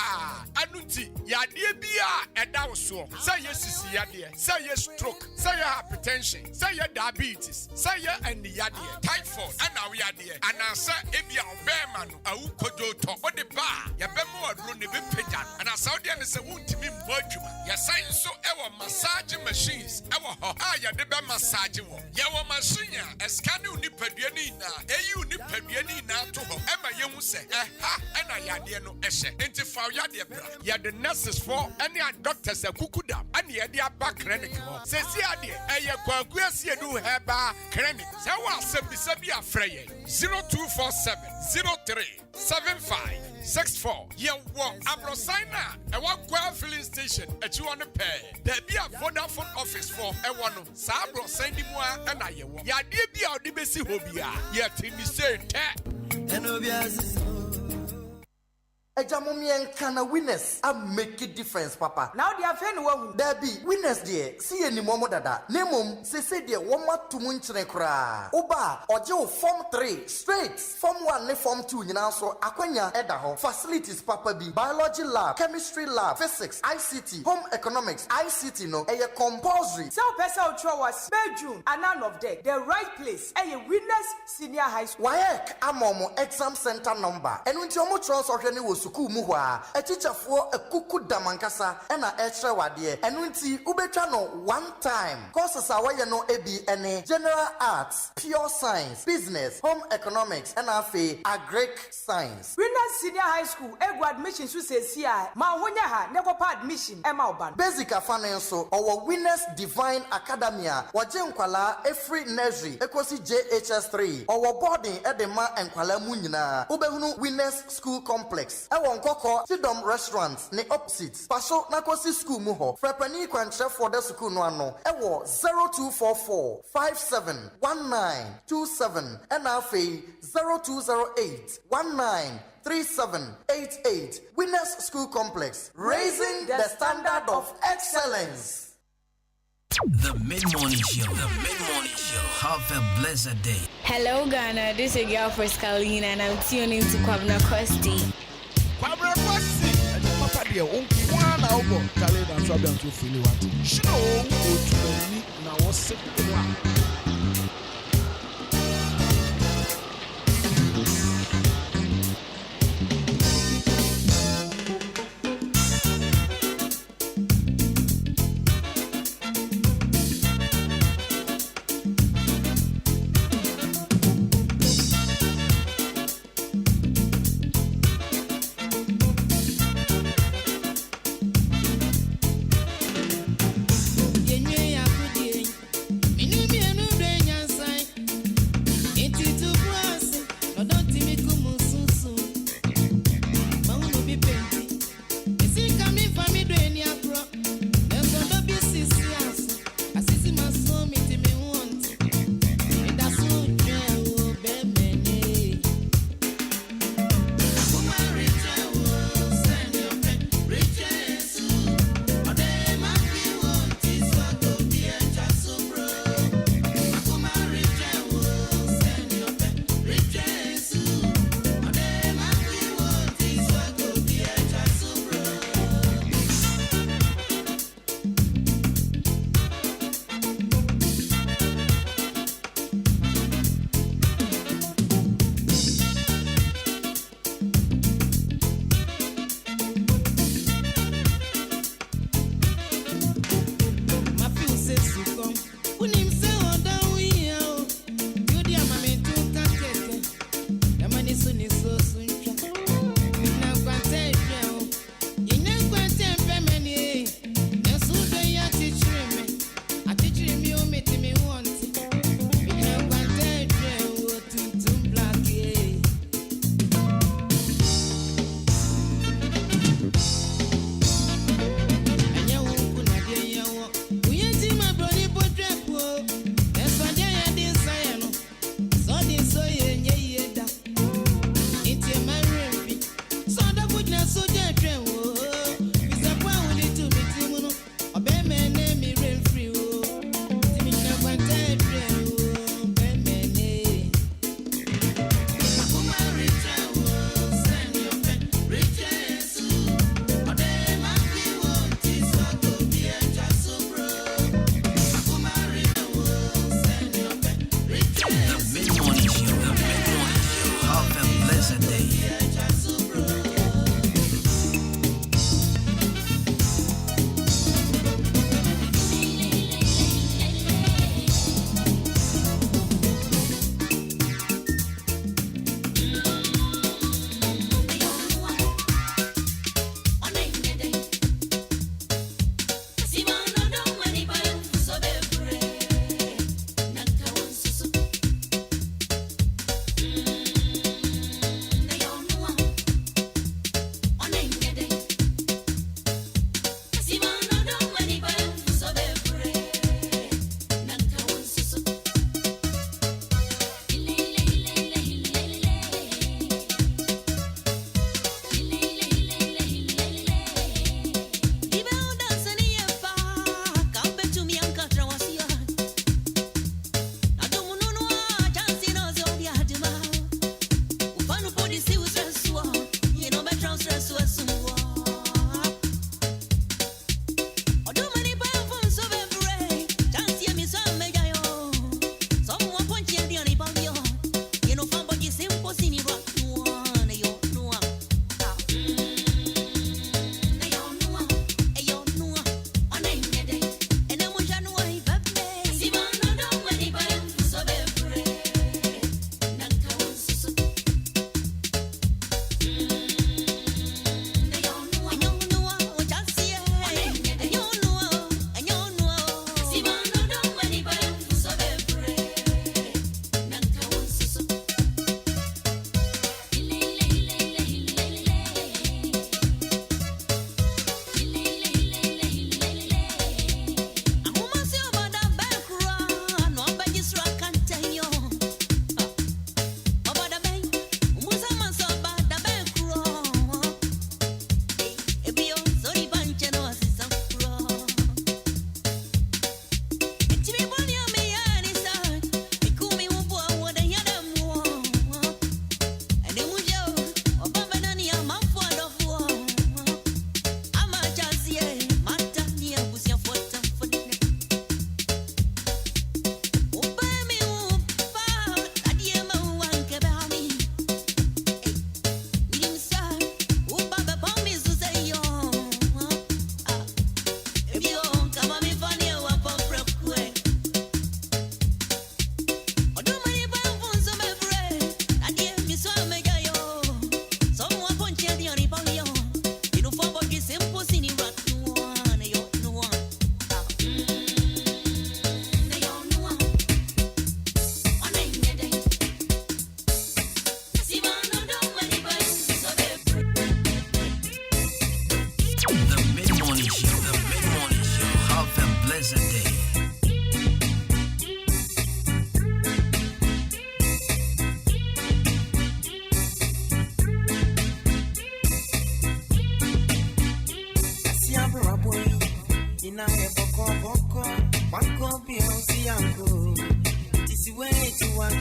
Speaker 7: Anunti, ya die bia eda so. Say yes sisi yadie. Say yes stroke. Say yes hypertension. Say yes diabetes. Say yes endi yadie. Typhoid. Ana we yadie. Ana say ebia obema no. Awu kojo to. Ode ba. Ya bemo adro ne be pejan. Ana Saudi ane se wuntimi mbodwuma. Ya science so ewa massage machines. Ewa ho. Ya de be massage wo. Ya wo machine eskani unipadua ni na. Eyi unipadua ni na to ho. Ema yehu se ha ena yadie no ehye. Enti fa yadie bra. Ya the nurses for any doctors akukuda. Ani yadie aba clinic ho. Sesi adie eye kwaku asie du heba clinic. Se wa asebisa bi afre ye. 0247 03 7564. Ye wo Abrosaina e wa kwa filling station echi won pay. There be a Vodafone office for e wono. Sa Abrosaini mu a na ye wo. Ya de bi a odi besi ho bia. Ye timi say te.
Speaker 9: Ahenkan na winners a make a difference, Papa. Now they are fair one. There be winners there. See any momo dada. Nemum se dear one more to munchre kra. Oba or form 3 straight. Form 1 ne form 2 nyina so akwanya edaho. Facilities Papa B. Biology lab, chemistry lab, physics, ICT, home economics, ICT no. A compulsory.
Speaker 12: So person ultra was May June and none of them. The right place. A winners senior high school.
Speaker 9: Why amomo exam center number. And when you transfer any was suku muhwa a teacher for a kuku damankasa and a extra wadie and winti ubetwa no one time courses are no ebi any general arts pure science business home economics and afi agric science
Speaker 12: winners senior high school ego admission so say sia ma honya ha never admission e ma oban
Speaker 9: basic afanenso or winners divine academia waje nkwala every nursery ekosi JHS3 or boarding edema nkwala mu nyina ubehunu winners school complex Ewon Koko Sidom restaurants ne opposite Paso Nakosi school mu ho Frepani kwantre for the school no ano Ewo 0244 571927 and afi 0208 193788 Winners School Complex raising the standard of excellence.
Speaker 4: The Mid-Morning Show. The Mid-Morning Show. Have a blessed day.
Speaker 1: Hello, Ghana. This is your girl Friscalina, and I'm tuning to Kwabna Kosti.
Speaker 11: Kwabra Kwasi. Papa dear, one hour. Kale dan so dem to feel what. Show o to me na wo se kwa.
Speaker 3: Yenye ya kudie, minu mienu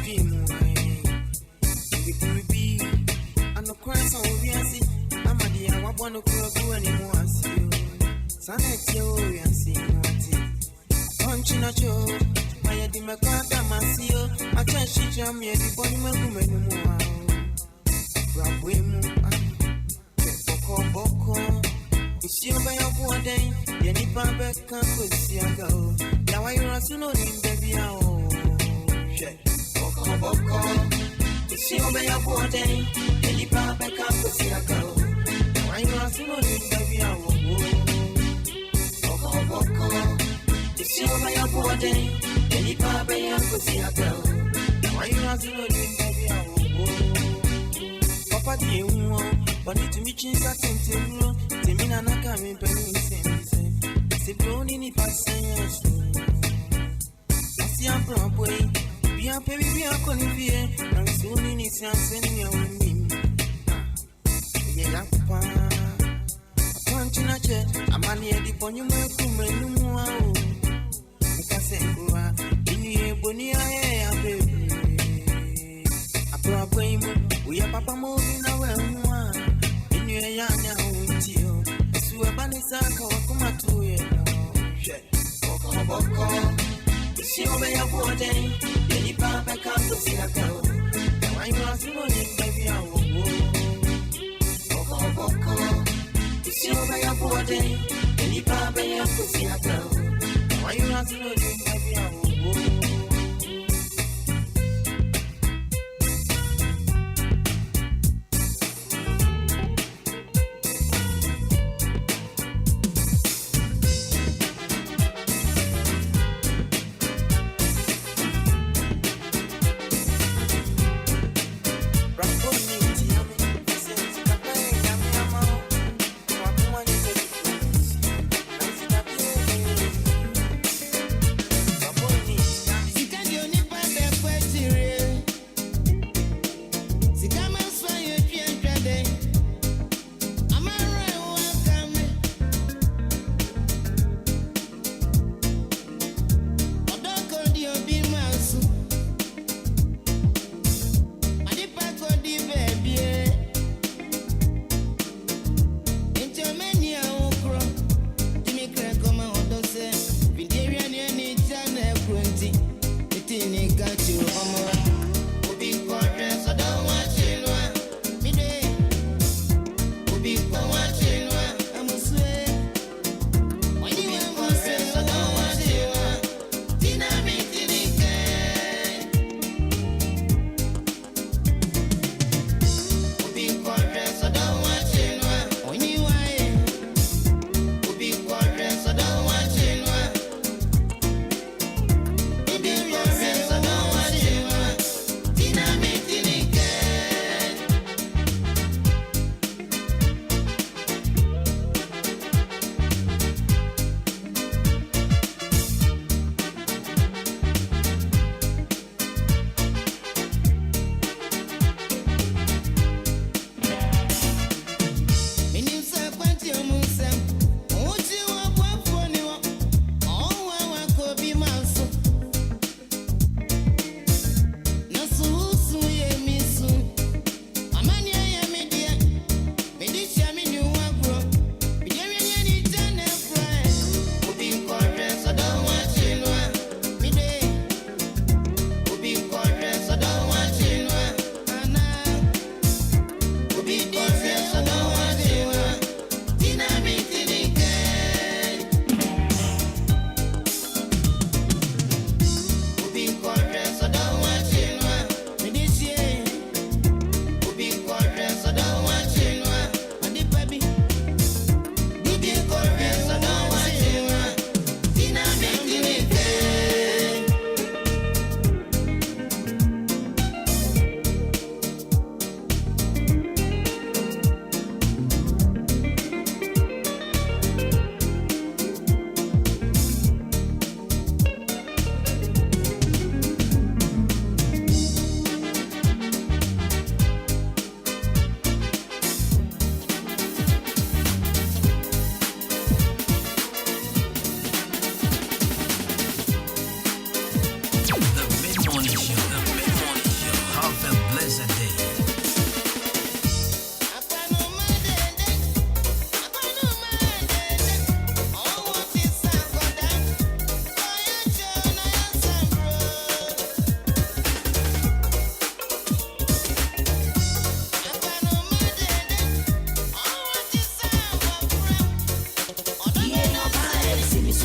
Speaker 13: dream be and the cross of Yancy. I'm a dear, I want to go anymore. See you. Sanet, you and see what punching at you. I had the Macata Masio. I can't shoot you. Me, the body man who made me more. Rabuemu, Boko. It's your way of one day. The Nipa back can't see a go. Now I rush to know him, baby. Boko. It's your way of one day. The Nipa back can't see a go. Now I rush to know him, baby. Boko. It's your way of one day. The Nipa back can't see a go. Now I rush to know him, baby. Papa, dear, but need to meet you at Temple. Timina Nakami Penny say, Brony Passing. I see a probably be a baby, be a convey, and soon in his hands sending your name. Yeah, punching at you, a man here, the pony milk, no more. Because in the Bonia, baby. A problem, we are Papa moving away. In your young with you, it's who a banisaka or come to you. Boko, it's your way of one day. Any papa comes to see a girl. Now I was running, baby. I will Boko, it's your way of one day. Any papa comes to see a girl. Now I was running, baby. I will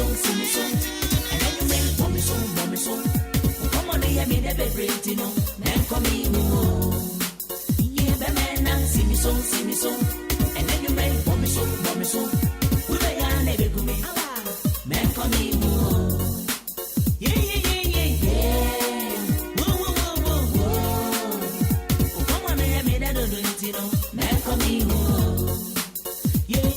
Speaker 3: song, sing me song. And then you make for me song. Come on, they made a baby, you know. Then come in, yeah, the man, and sing me song, and then you make for me song. We may never go me, man, come in, yeah. Whoa. Come on, they made a baby, you know. Man, come in, yeah.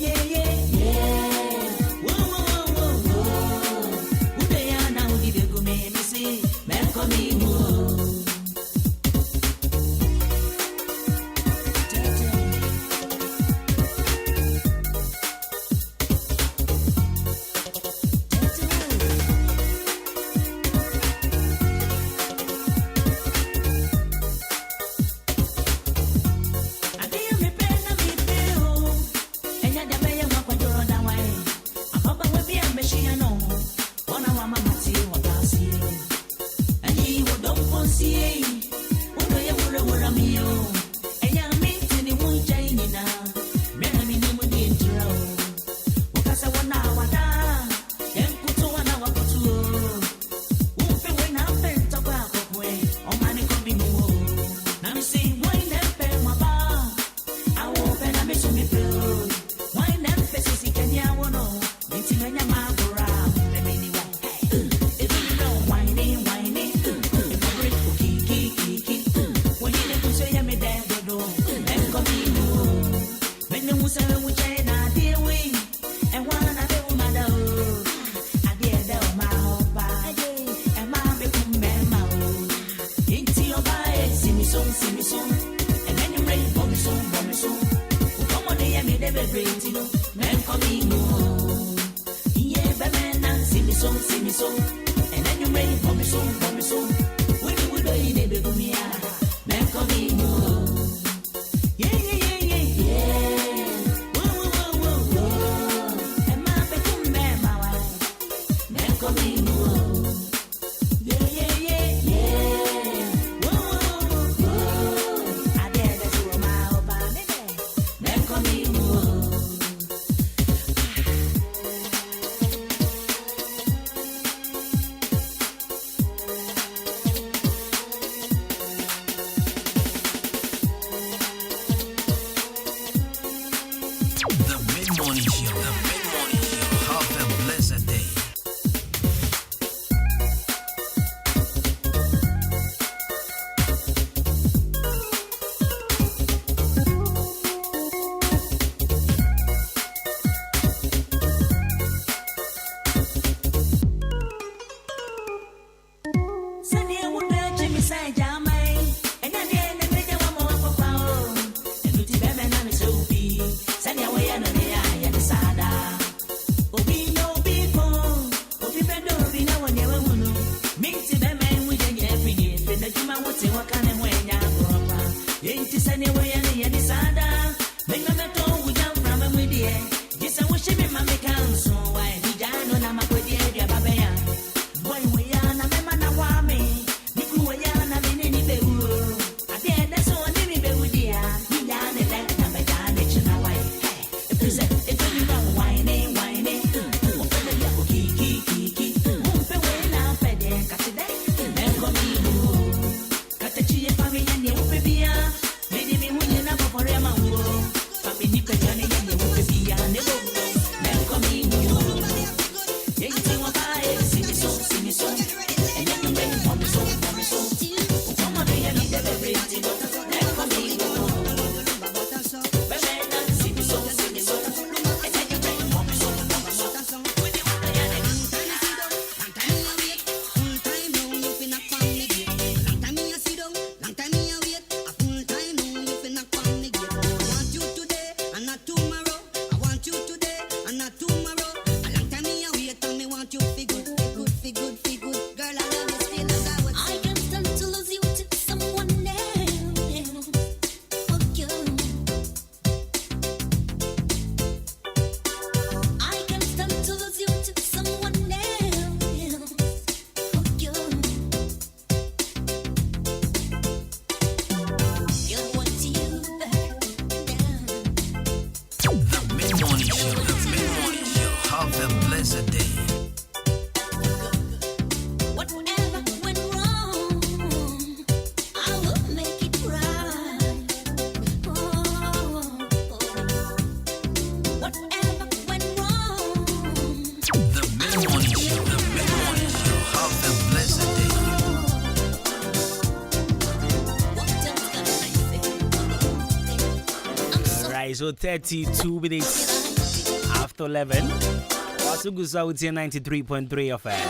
Speaker 5: so 32 minutes after 11. Wasugu Sauti 93.3 FM.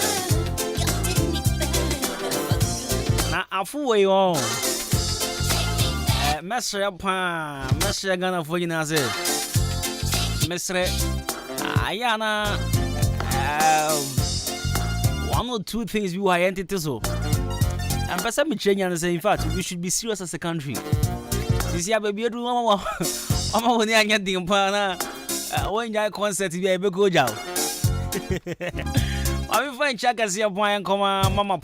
Speaker 5: Na afuwe yo. Mesre pa, mesre gana for you na say. Mesre ayana one or two things we are entity so. And person me change and say in fact we should be serious as a country. This year baby do mama when you get the pana when you concert be a go jaw. I will find check as your boy and come Mama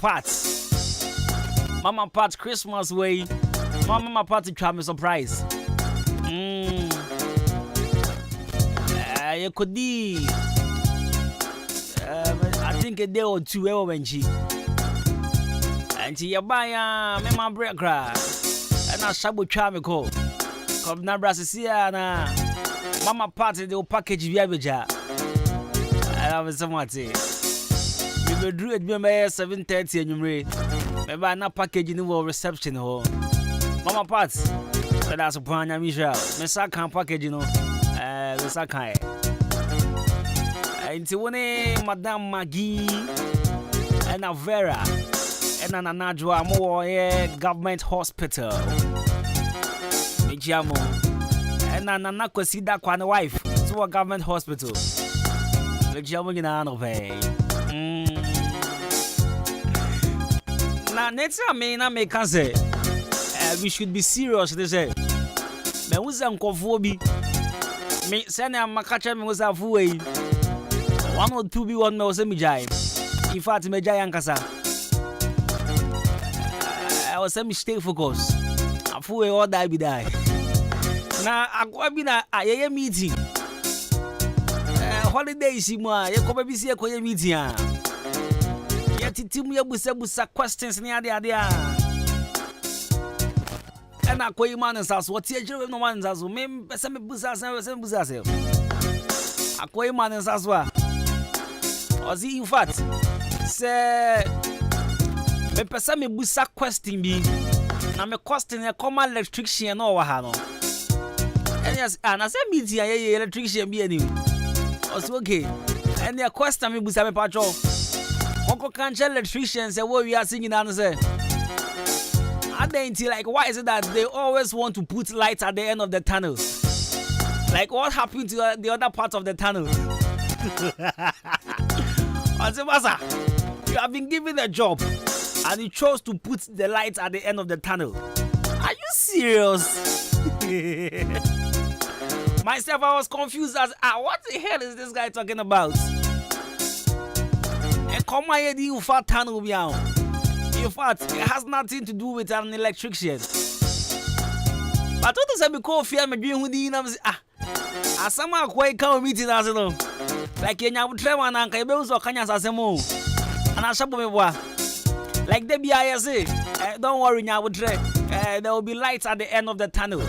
Speaker 5: Pat Christmas way. Mama Pat to try me surprise. You could be I think a day or two when she and she buy me my break and I shabu charm call. Come na brasisia na Mama Party the package via beja. I have somewhat say. We will do it by 7:30 and you may buy na package in the reception hall. Mama Party, but that's a plan. Michelle, Mesa can package you know. Mesa can. Into one Madame Maggie and a Vera and an Anajwa more government hospital. Mijamo and an Anakwasida Kwana wife to a government hospital. Mijamo in an obey. Now, next time, I make say we should be serious. They say, me was unconformable. Me send a makacha me was a way. 1 or 2 be one me was a mijai. In fact, me jai ankasa. I was a mistake focus. A fool all die be die. Now I go be na a meeting. Holiday simwa. You come be see a koye meeting. Yet timu ya busa questions ni ade. And I call you man and sass. What you no man says, me some buzzas and some buzzas. I call you man and sass. Or see, in fact, say, me person me busa question be. Na me question a common electrician or hano. And yes, and I say meeting a electrician be any. Also okay. And the question me busa me patrol. Uncle can't tell electricians say what we are singing and say. Like, why is it that they always want to put lights at the end of the tunnel? Like, what happened to the other part of the tunnel? You have been given a job and you chose to put the lights at the end of the tunnel. Are you serious? Myself, I was confused as what the hell is this guy talking about? And come here, you fat tunnel meow. In fact, it has nothing to do with an electrician. But what does I be called fear me doing with the names? As some are quite come meeting as no. Like in your travel and cables or canyons as a move. And I shall be like the BISA. Don't worry, now would there will be lights at the end of the tunnel.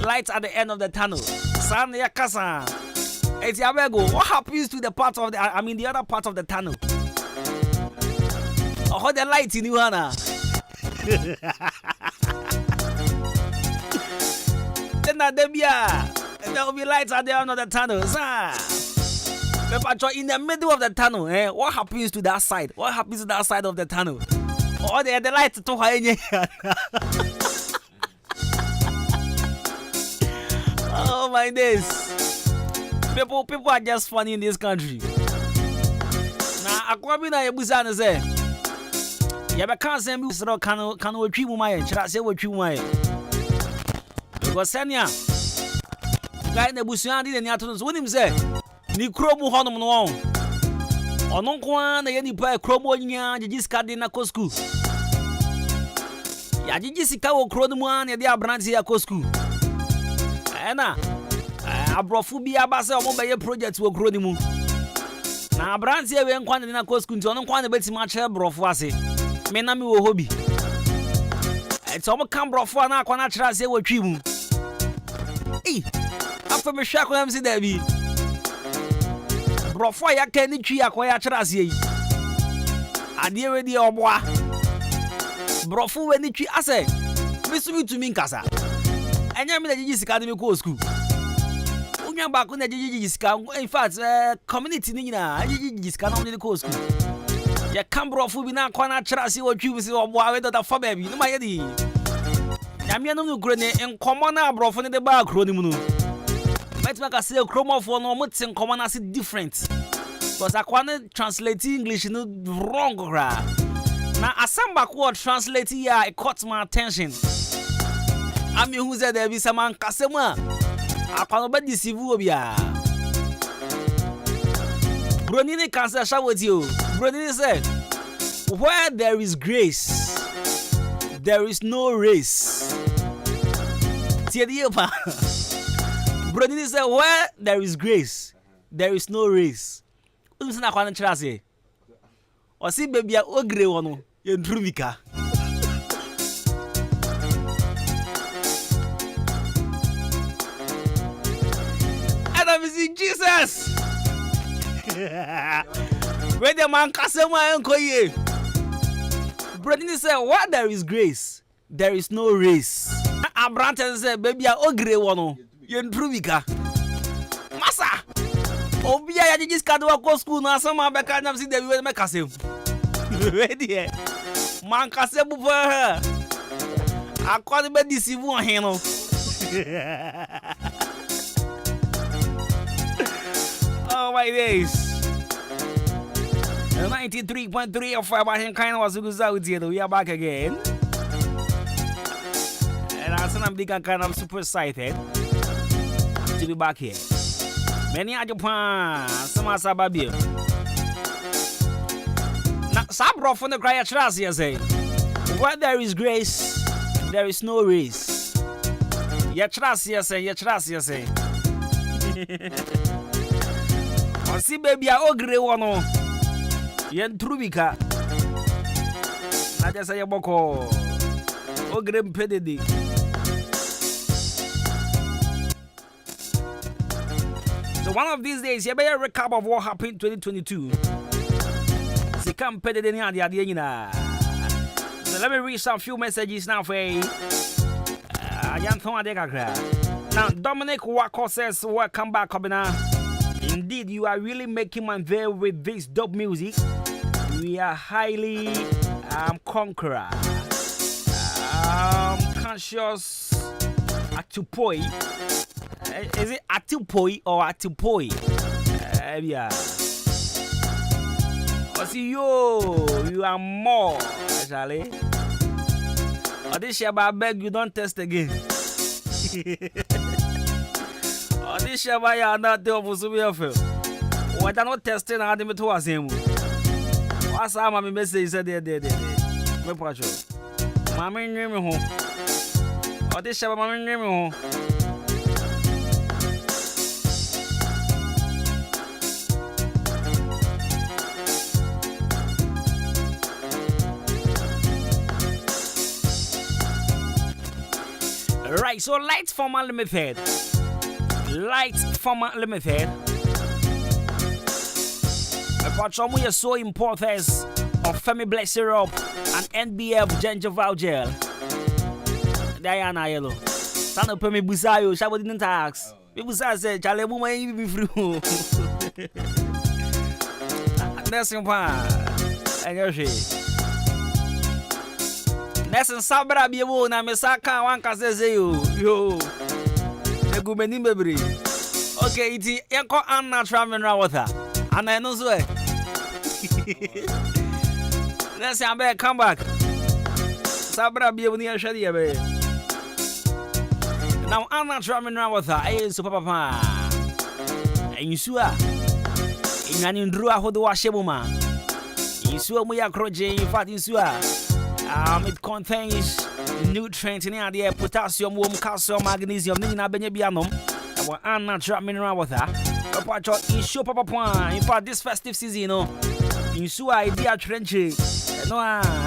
Speaker 5: Lights at the end of the tunnel. San Yakasa. It's Yabego. What happens to the part of the the other part of the tunnel? Oh, the light in you, Anna. Then there will be lights at the end of the tunnel. In the middle of the tunnel, what happens to that side? What happens to that side of the tunnel? Oh, the lights to high. Oh my days. People are just funny in this country. Now, Aquabina Yabuzana say. You can't send me so can retrieve my say what you want. Because Sanya guy the Busian did any atoms with him say Nikrobu Honum no or no one any pay Crobonia, Jiscadina Coscu. Yajisica or Croduan and the Abrantia Coscu. Anna, I brought Fubia Bassa mobile projects will grow the moon. Now, Abrantia went quite in a Coscu, so no quite bet much brofwasi. Menami wo hobby. It's almost come bro for na kwana tra say wo twimu. After me shako am si there be. Bro for ya ka ni twi akoya tra say yi. Ade we di oboa. Bro for we ni twi ase. Me sumi to me nkasa. Enya me na jiji sika de me ko school. Wonya back on the Jijiska. In fact, community Nina, Jijiska only the coast. Ya Cambro Fubina, Kwana Trasi, or Cubis or Boy, that for baby, no my eddy. Yamiano Grenade and Commona bro from the bar, Cronimunu. Let's make a say chroma for no much and common as different. Because I can't translate English no wrong. Now, as some backward translate here, it caught my attention. I mean, who said there be some man Casema? I can't bet this Sivubia. Bronini cancer shout with you. Bronini said, where there is grace, there is no race. Tiediopa. Bronini said, where there is grace, there is no race. Who's not going to trust you? Or see, baby, a ogre one in Trumika. And I'm seeing Jesus. Where the man Casema and Koye. Bronini said, where there is grace, there is no race. Abranton said, baby, a ogre one in Trumika. Massa. Obia ya just can't walk school now. Some man back and see the way make us him. Ready? Man, Cassem for her. I call him a deceive one handle. Oh my days. 93.3 of Ahenkan was good. We are back again. And I'm big and kind of super excited to be back here. Many are Japan, some are Sababio. Now, Sabro from the Cry Trust, you say, where there is grace, there is no race. You trust, you say, you trust, you say. I see, baby, I agree one. Yen Trubika. I just say a boko. Ogre Pedidi. So one of these days, you better recap of what happened in 2022. So let me read some few messages now for you. Now, Dominic Wako says, welcome back, Kobina. Indeed, you are really making my day with this dope music. We are highly conqueror. Conscious Atupoi. Is it Atupoi or Atupoi? Yeah. I see you are more, Charlie. Or this year, I beg you don't test again. Or this year, I am not there for Subia. Why not testing? I didn't to us him. What's my message said there? My patrol. Mamma name home. Or this year, Mamma name home. Right, so Light Former Limited. Light Former Limited. Apart from we are so importers of Femi Black Syrup and NBF Gingival Gel. Diana Yellow. Sana Pemi Busayo, Shabba didn't tax. People say, Charlie, woman, be free. That's simple. I guess. Nessun sabra bi wo na mesaka wan ka say yo egumeni bebre. Okay, iti yenko unnatural mineral water and I know so let's say come back sabra bi wo ni ahwede ye be now unnatural mineral water eh so papa ensu a enwane nduru ahodo wa hyebo ma ensu mu ya kroje in fact ensu a it contains nutrients in there, potassium, calcium, magnesium, unnatural mineral water. In fact, this festive season, you know, in Sua idea trenchy, no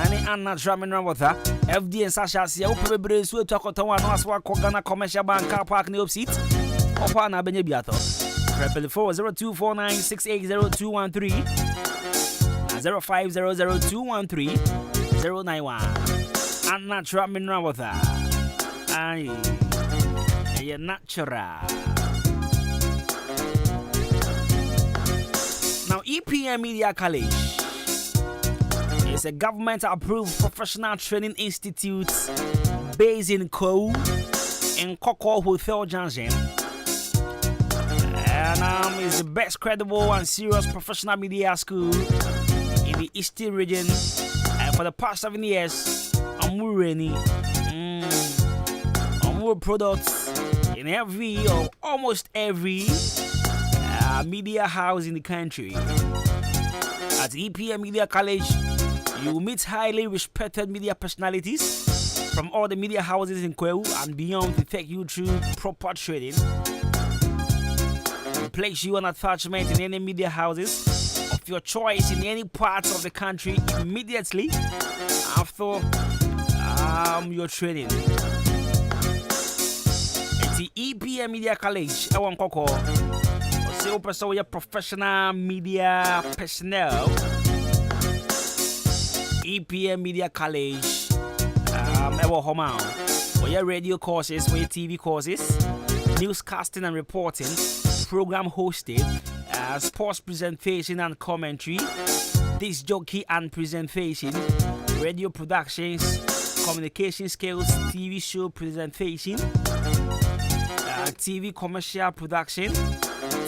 Speaker 5: any unnatural mineral water. FD and Sasha, see, open brains will talk to one as what Kogana commercial bank car park near seat. Opana Benebiato. Rebel 40249680213 0500213091 unnatural mineral water. Aye, natural. EPM Media College is a government-approved professional training institute based in Koko Hotel Junction. And is the best credible and serious professional media school in the Eastern region. And for the past 7 years, I'm products in every or almost every media house in the country. At EPM Media College, you will meet highly respected media personalities from all the media houses in Kwewu and beyond to take you through proper training. We place you on attachment in any media houses of your choice in any part of the country immediately after your training. It's the EPM Media College, Ewan Koko. Also, pursue your professional media personnel. EPM Media College, Ewa Homa. For your radio courses, for your TV courses, newscasting and reporting, program hosting, sports presentation and commentary, disc jockey and presentation, radio productions, communication skills, TV show presentation, TV commercial production,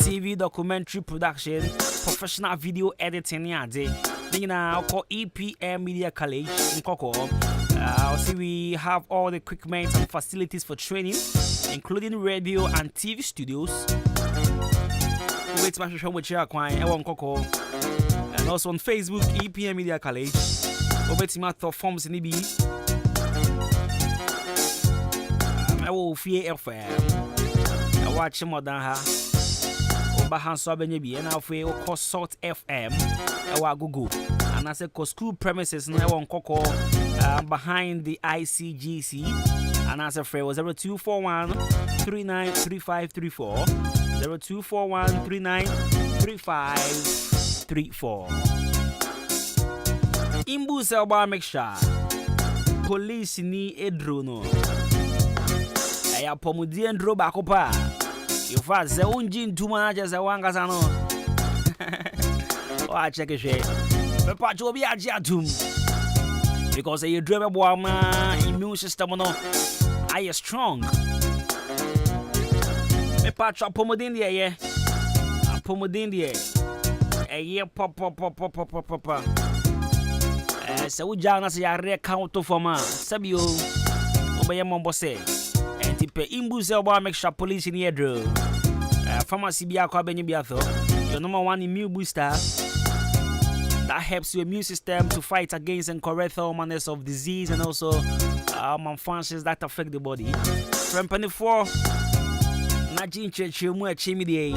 Speaker 5: TV documentary production, professional video editing. I'll call EPM Media College in Koko. See, we have all the equipment and facilities for training, including radio and TV studios. And also on Facebook, EPM Media College. Forms in EB. I will fear FM. I watch more than her. Obahan Sobenyebi, and I'll feel Salt FM. I will Google. And I said, school premises now on Koko behind the ICGC. And as a friend was 0241 393534. 0241 393534. Imbu Selba Mixture. Police ni Edrono. Aya Pomudien Drobacopa. You fast the Unjin too much as a Wangasano. Oh, I check a shade. But Pacho be a jatum. Because you dream about my immune system, I am strong. Me Pacho Pomodin, yeah. Pomodin, yeah. A year pop. So we join us a rare count for ma. Sabio, obey a mombose. And tipe Imbuzelba make sure police in Yedro. Pharmacy be a carbon biatho. Your number one immune booster that helps your immune system to fight against and correct all manners of disease and also malfunctions that affect the body. From 24, Najin Chemu Chimidi.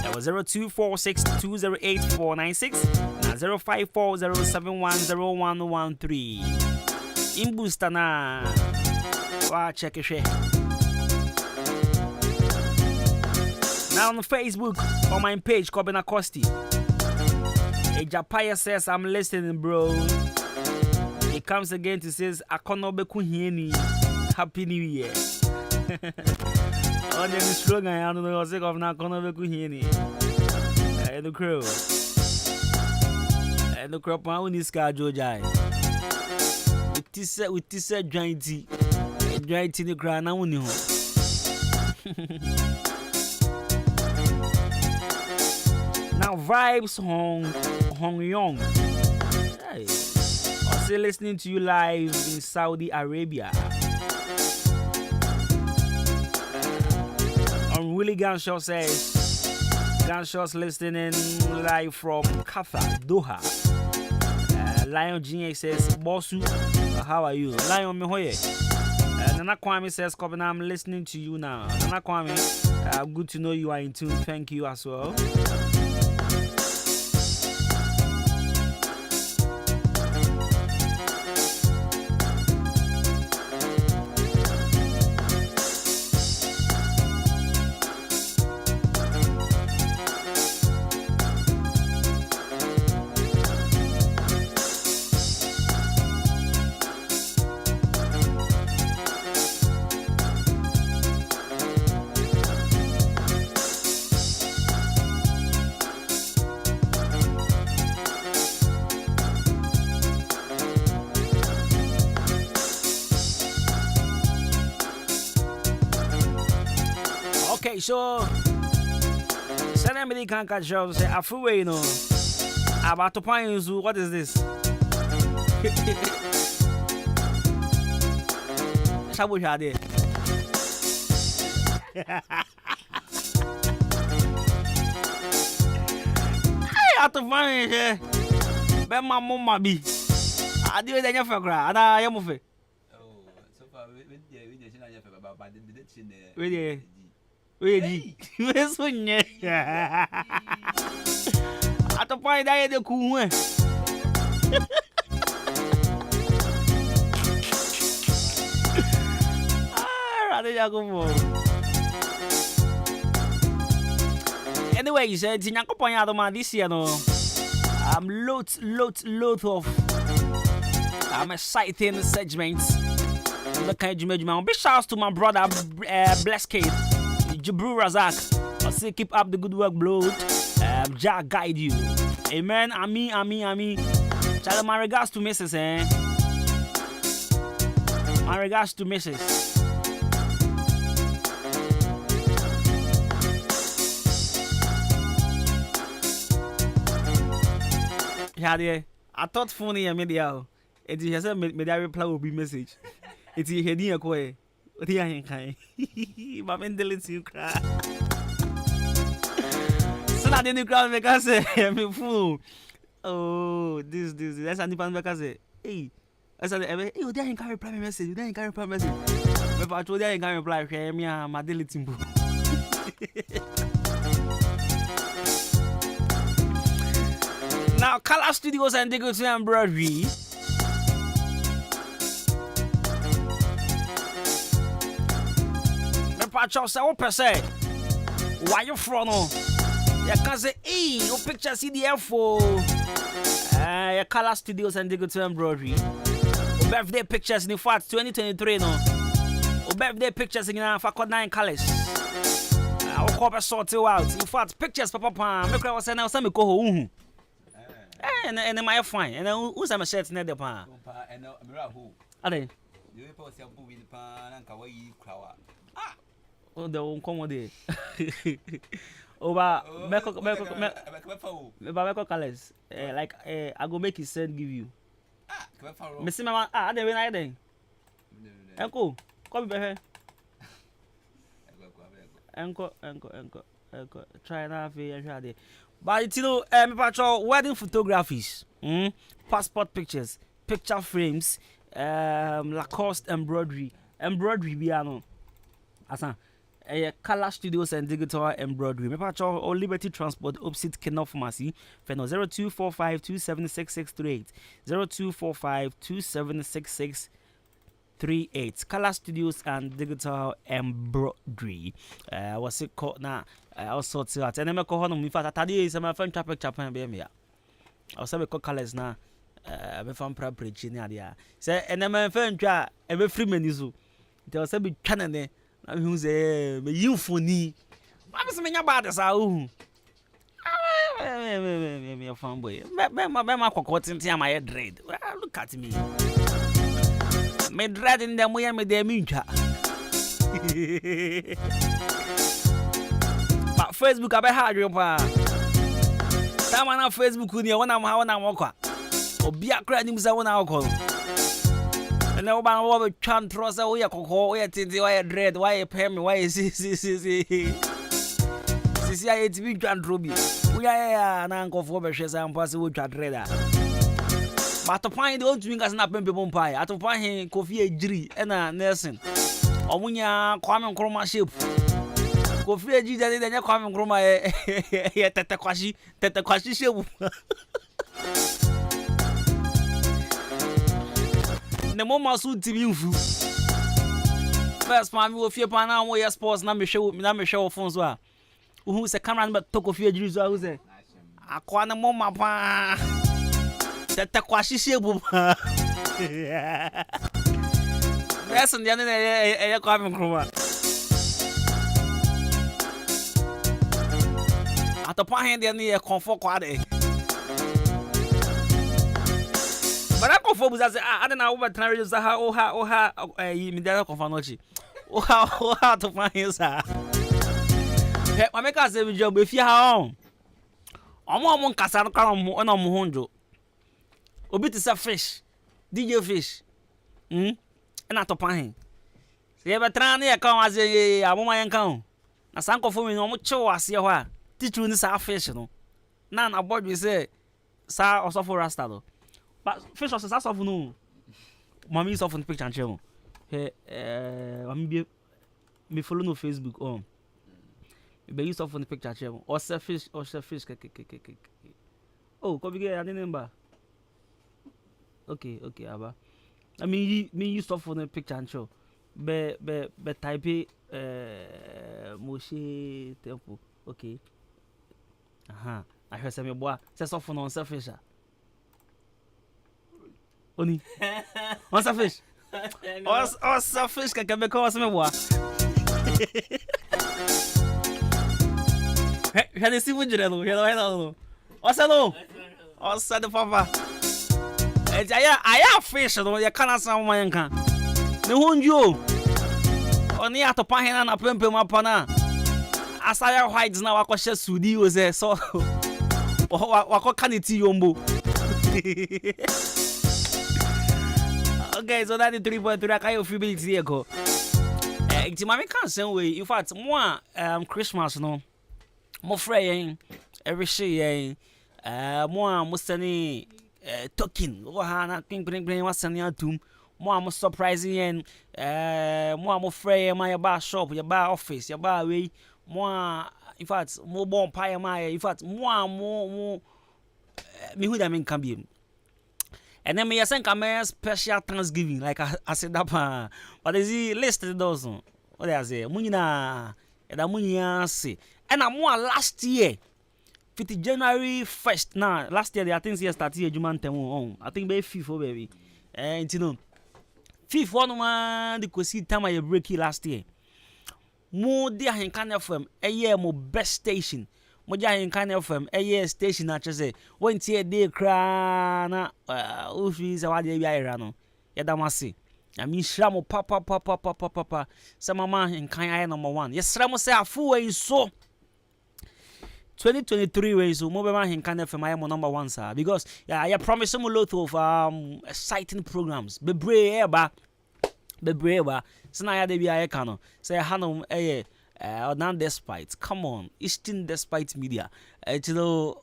Speaker 5: That was 0246208496 and 0540710113. Imbustana. Wow, check it. Now on Facebook, on my page, Kobina Costi. A Japaya says, I'm listening, bro. He comes again to says, Akonobe Kuhieni. Happy New Year. On the slogan, I don't know what's of Nakonobe Kuhieni. And the crow. And the crop, my own is Jojai. With this gianty. A giant in the ground, I know. Now vibes Hong Yong. Hey, I'm still listening to you live in Saudi Arabia. Willie Ganshaw says Ganshaw's listening live from Qatar, Doha. Lion G says Bossu, how are you? Lion Mihoye. Nana Kwame says, Kobina, I'm listening to you now. Nana Kwame, good to know you are in tune. Thank you as well. Okay, so send me the can't show say afuwe you know about to point you what is this? Shabu shade. Hey, out of find here. Be my mama be. I do it any for gra. Ada ya mufe.
Speaker 14: Oh, so far we dey shina ya for baba dey chin there.
Speaker 5: We dey. We so nye. Ato find that dey ku hu. Anyway, you said Tinyankopon Adwuma this year no. Loads of exciting segments. Look at you, big shouts to my brother Bless Kate, Jibru Razak. I say keep up the good work, blood. Jah guide you. Amen. Ami. Child, my regards to Mrs. My regards to Mrs. I thought funny and media. It is a media reply will be message. It is heading a quay. What the Ahenkan? My mental you cry. So I didn't cry because I'm a fool. Oh, this. That's an independent because hey. I said, hey, you didn't reply message. You didn't reply message. But I told you I can't reply. I'm my daily timbo. Now, Color Studios and Digital Embroidery. The patch say, what per se? Why you from? You can say, hey, your picture CDF for Color Studios and Digital Embroidery. Birthday pictures in fact 2023 no. Birthday pictures in for 9 colors. I'll copy sort you out. In fact, pictures papa make was say now some go home. And my fine. And who's am shirt near the pan.
Speaker 14: And mira who?
Speaker 5: Ade.
Speaker 14: You post your boo with the pan and kawaii krawa.
Speaker 5: Ah. Oh, the uncommode. Over Meko colors. Like I go make it send give you. Missy mama, I didn't win anything. Uncle, come here. Uncle. Try now for your. But you know, patrol wedding photographies, passport pictures, picture frames, Lacoste embroidery, piano. Asa, Color Studios and Digital Embroidery. Me patrol or Liberty Transport opposite Kenol Pharmacy. Feno 0245276638. 0245276638. Color Studios and Digital Embroidery. What's it called now? All sorts out. And I'm going to fact today is my friend Chapel be me. I'll say call colors now. Me fan preaching there. Say and I'm friend try every free menu. There say be channel na who say me euphony. I'm say me bad as me fan boy. Me kokotin my dread. Look at me. Me dread in them way me dey mincha. But Facebook I be hard you pa. That man on Facebook ni wona wako. Obi akra ni musa wona wako. And now man wo be twan trosa wo ye kokko wo ye tinti wo ye dread wo ye pem wo ye si aye tibi twan trobi. Wo ya na nkofo be hwese ampase wo twa dread a. But to find the old wingers na pempe bompai. At to find Kofi Ejiri na Nelson. Omunya Kwame Nkrumah shape. Kofi Ejiri dey Kwame Nkrumah ye tete kwashi shape. The mama so TV mfu. First mama wo fie pa na wo ye sports na me hwe phone so a. Who say camera na to Kofi Ejiri so a who say. Akwa na mama pa. Tete kwashi shape. Yes, and the other Kwame Nkrumah. At the point here near comfort quad. But I confirm was I don't know what time is me there confirm nochi. Oh how to find his Hey, I make us a job if you have on Casano Caram on Honjo. Obit is a fish. DJ fish. And not a pine. See, ever try near come as a woman count. Na sanko for me no mucho asia hwa teach you this fish no na na board we say sa also for rasta do but fish also sa of no mommy is off on the picture and show he mommy me follow no Facebook be use off on the picture and show or say fish oh come get any number okay aba I mean me use off on the picture and show be type Moshe temple. Okay. I heard some boy says off on selfish. Only on selfish. Or selfish can be called some boy. Had a civil general. Hello. What's hello? Or said the papa. I have fish, though you can't sound my uncle. No one you. Oni atopa hena na pempe mapana asaya whites na wakoshe sudi oze so wakoka niti yombo. Okay, so that is 3.3 akayo feasibility eko enti mami kan sen we in fact mo Christmas no mo frey every year mo sani token wo ha na ping wasani atum mo am surprising and mo am frey my bar shop your bar office your bar way mo in fact mo bon pie my in fact mo me who that mean can be and then me yasen come special Thanksgiving like I said that but is he listed those what they say munina e da munya se and am last year 50 January 1st now last year I think year start year Juma ntemu I think be FIFA baby you know fifth one man the kosi time I break last year. Mo dia Ahenkan FM year mo best station. Mo dia Ahenkan FM year station na chese won tie dey kra na ofi se wade bia ira no. Yeda mase. Na mi hira mo papa. Se mama Ahenkan aye number 1. Yesra mo se afu we so 2023 way so mo be ma Ahenkan FM aye mo number 1 sir because I promise some lot of exciting programs. Bebre sina ya de bia ye kano say hanom Onan Despite, come on, Eastern Despite Media. You know,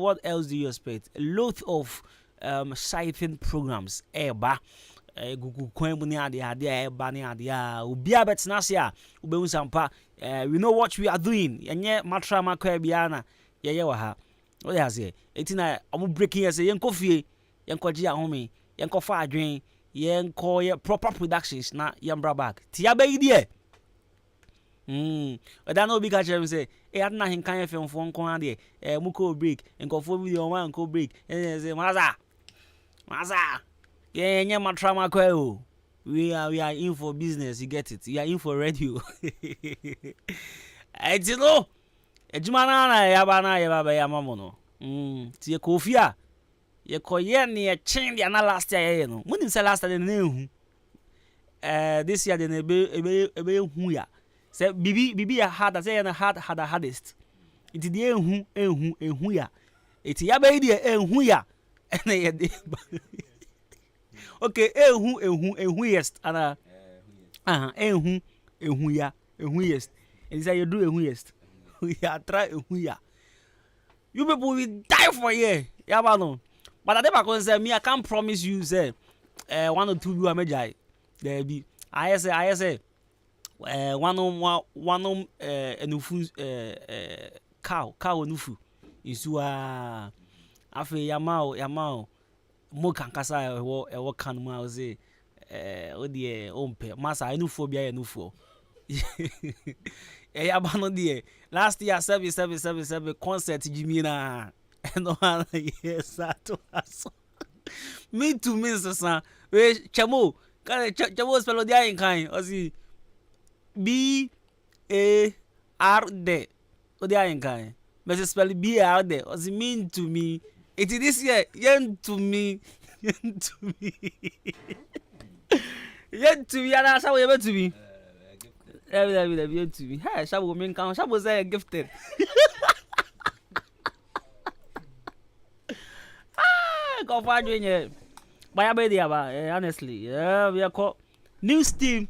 Speaker 5: what else do you expect? A lot of exciting programs. Gugu kwemuni adia bani adia ubia betnasia ube sampa. We know what we are doing. Yenye matra makwe biana yeye wa ha. What they say? Etina amu breaking here say yenko fie, yenko ji ahome, yenko fa adwen, yenko ye proper productions na yembra back. Tia be idie. That no big catch say, eh, I don't can FM for one day, muko break, and go for video one co break, and say, Maza, yeah, matrama kweo. We are in for business, you get it. We are in for radio. I you know, Ejumana, Yabana, Yababa Yamamono. Tia Kofia, ye koyeni a chain the last year, no. When you say last year, this year, the ebe huya. Say bibi a hard say na hard had the hardest. It the enhu ya. It ya be the enhu ya. Okay, enhu yes ana enhu ya yes. And say you do enhu yes. We are try enhu ya. You people will die for you. Yeah no. But I never say me I can't promise you say 1 or 2 you amejai. There be I say one enufu cow enufu isua afi yamao mo kankasa ewo kan ma o say odie ompe masa enufu bia enufu yabano die last year 7 concert Jimmy na no yes ato me to me sasa we chamo spell dia in kind osi B-A-R-D. What are you saying? But spell B-A-R-D. What does it mean to me? It is this year. Yen to me. Yen to me. And that's how you to me. Every to me. Hey, Shabo mean count. Shabo say gifted. Go for doing it. By a baby, honestly, yeah, we are called news team.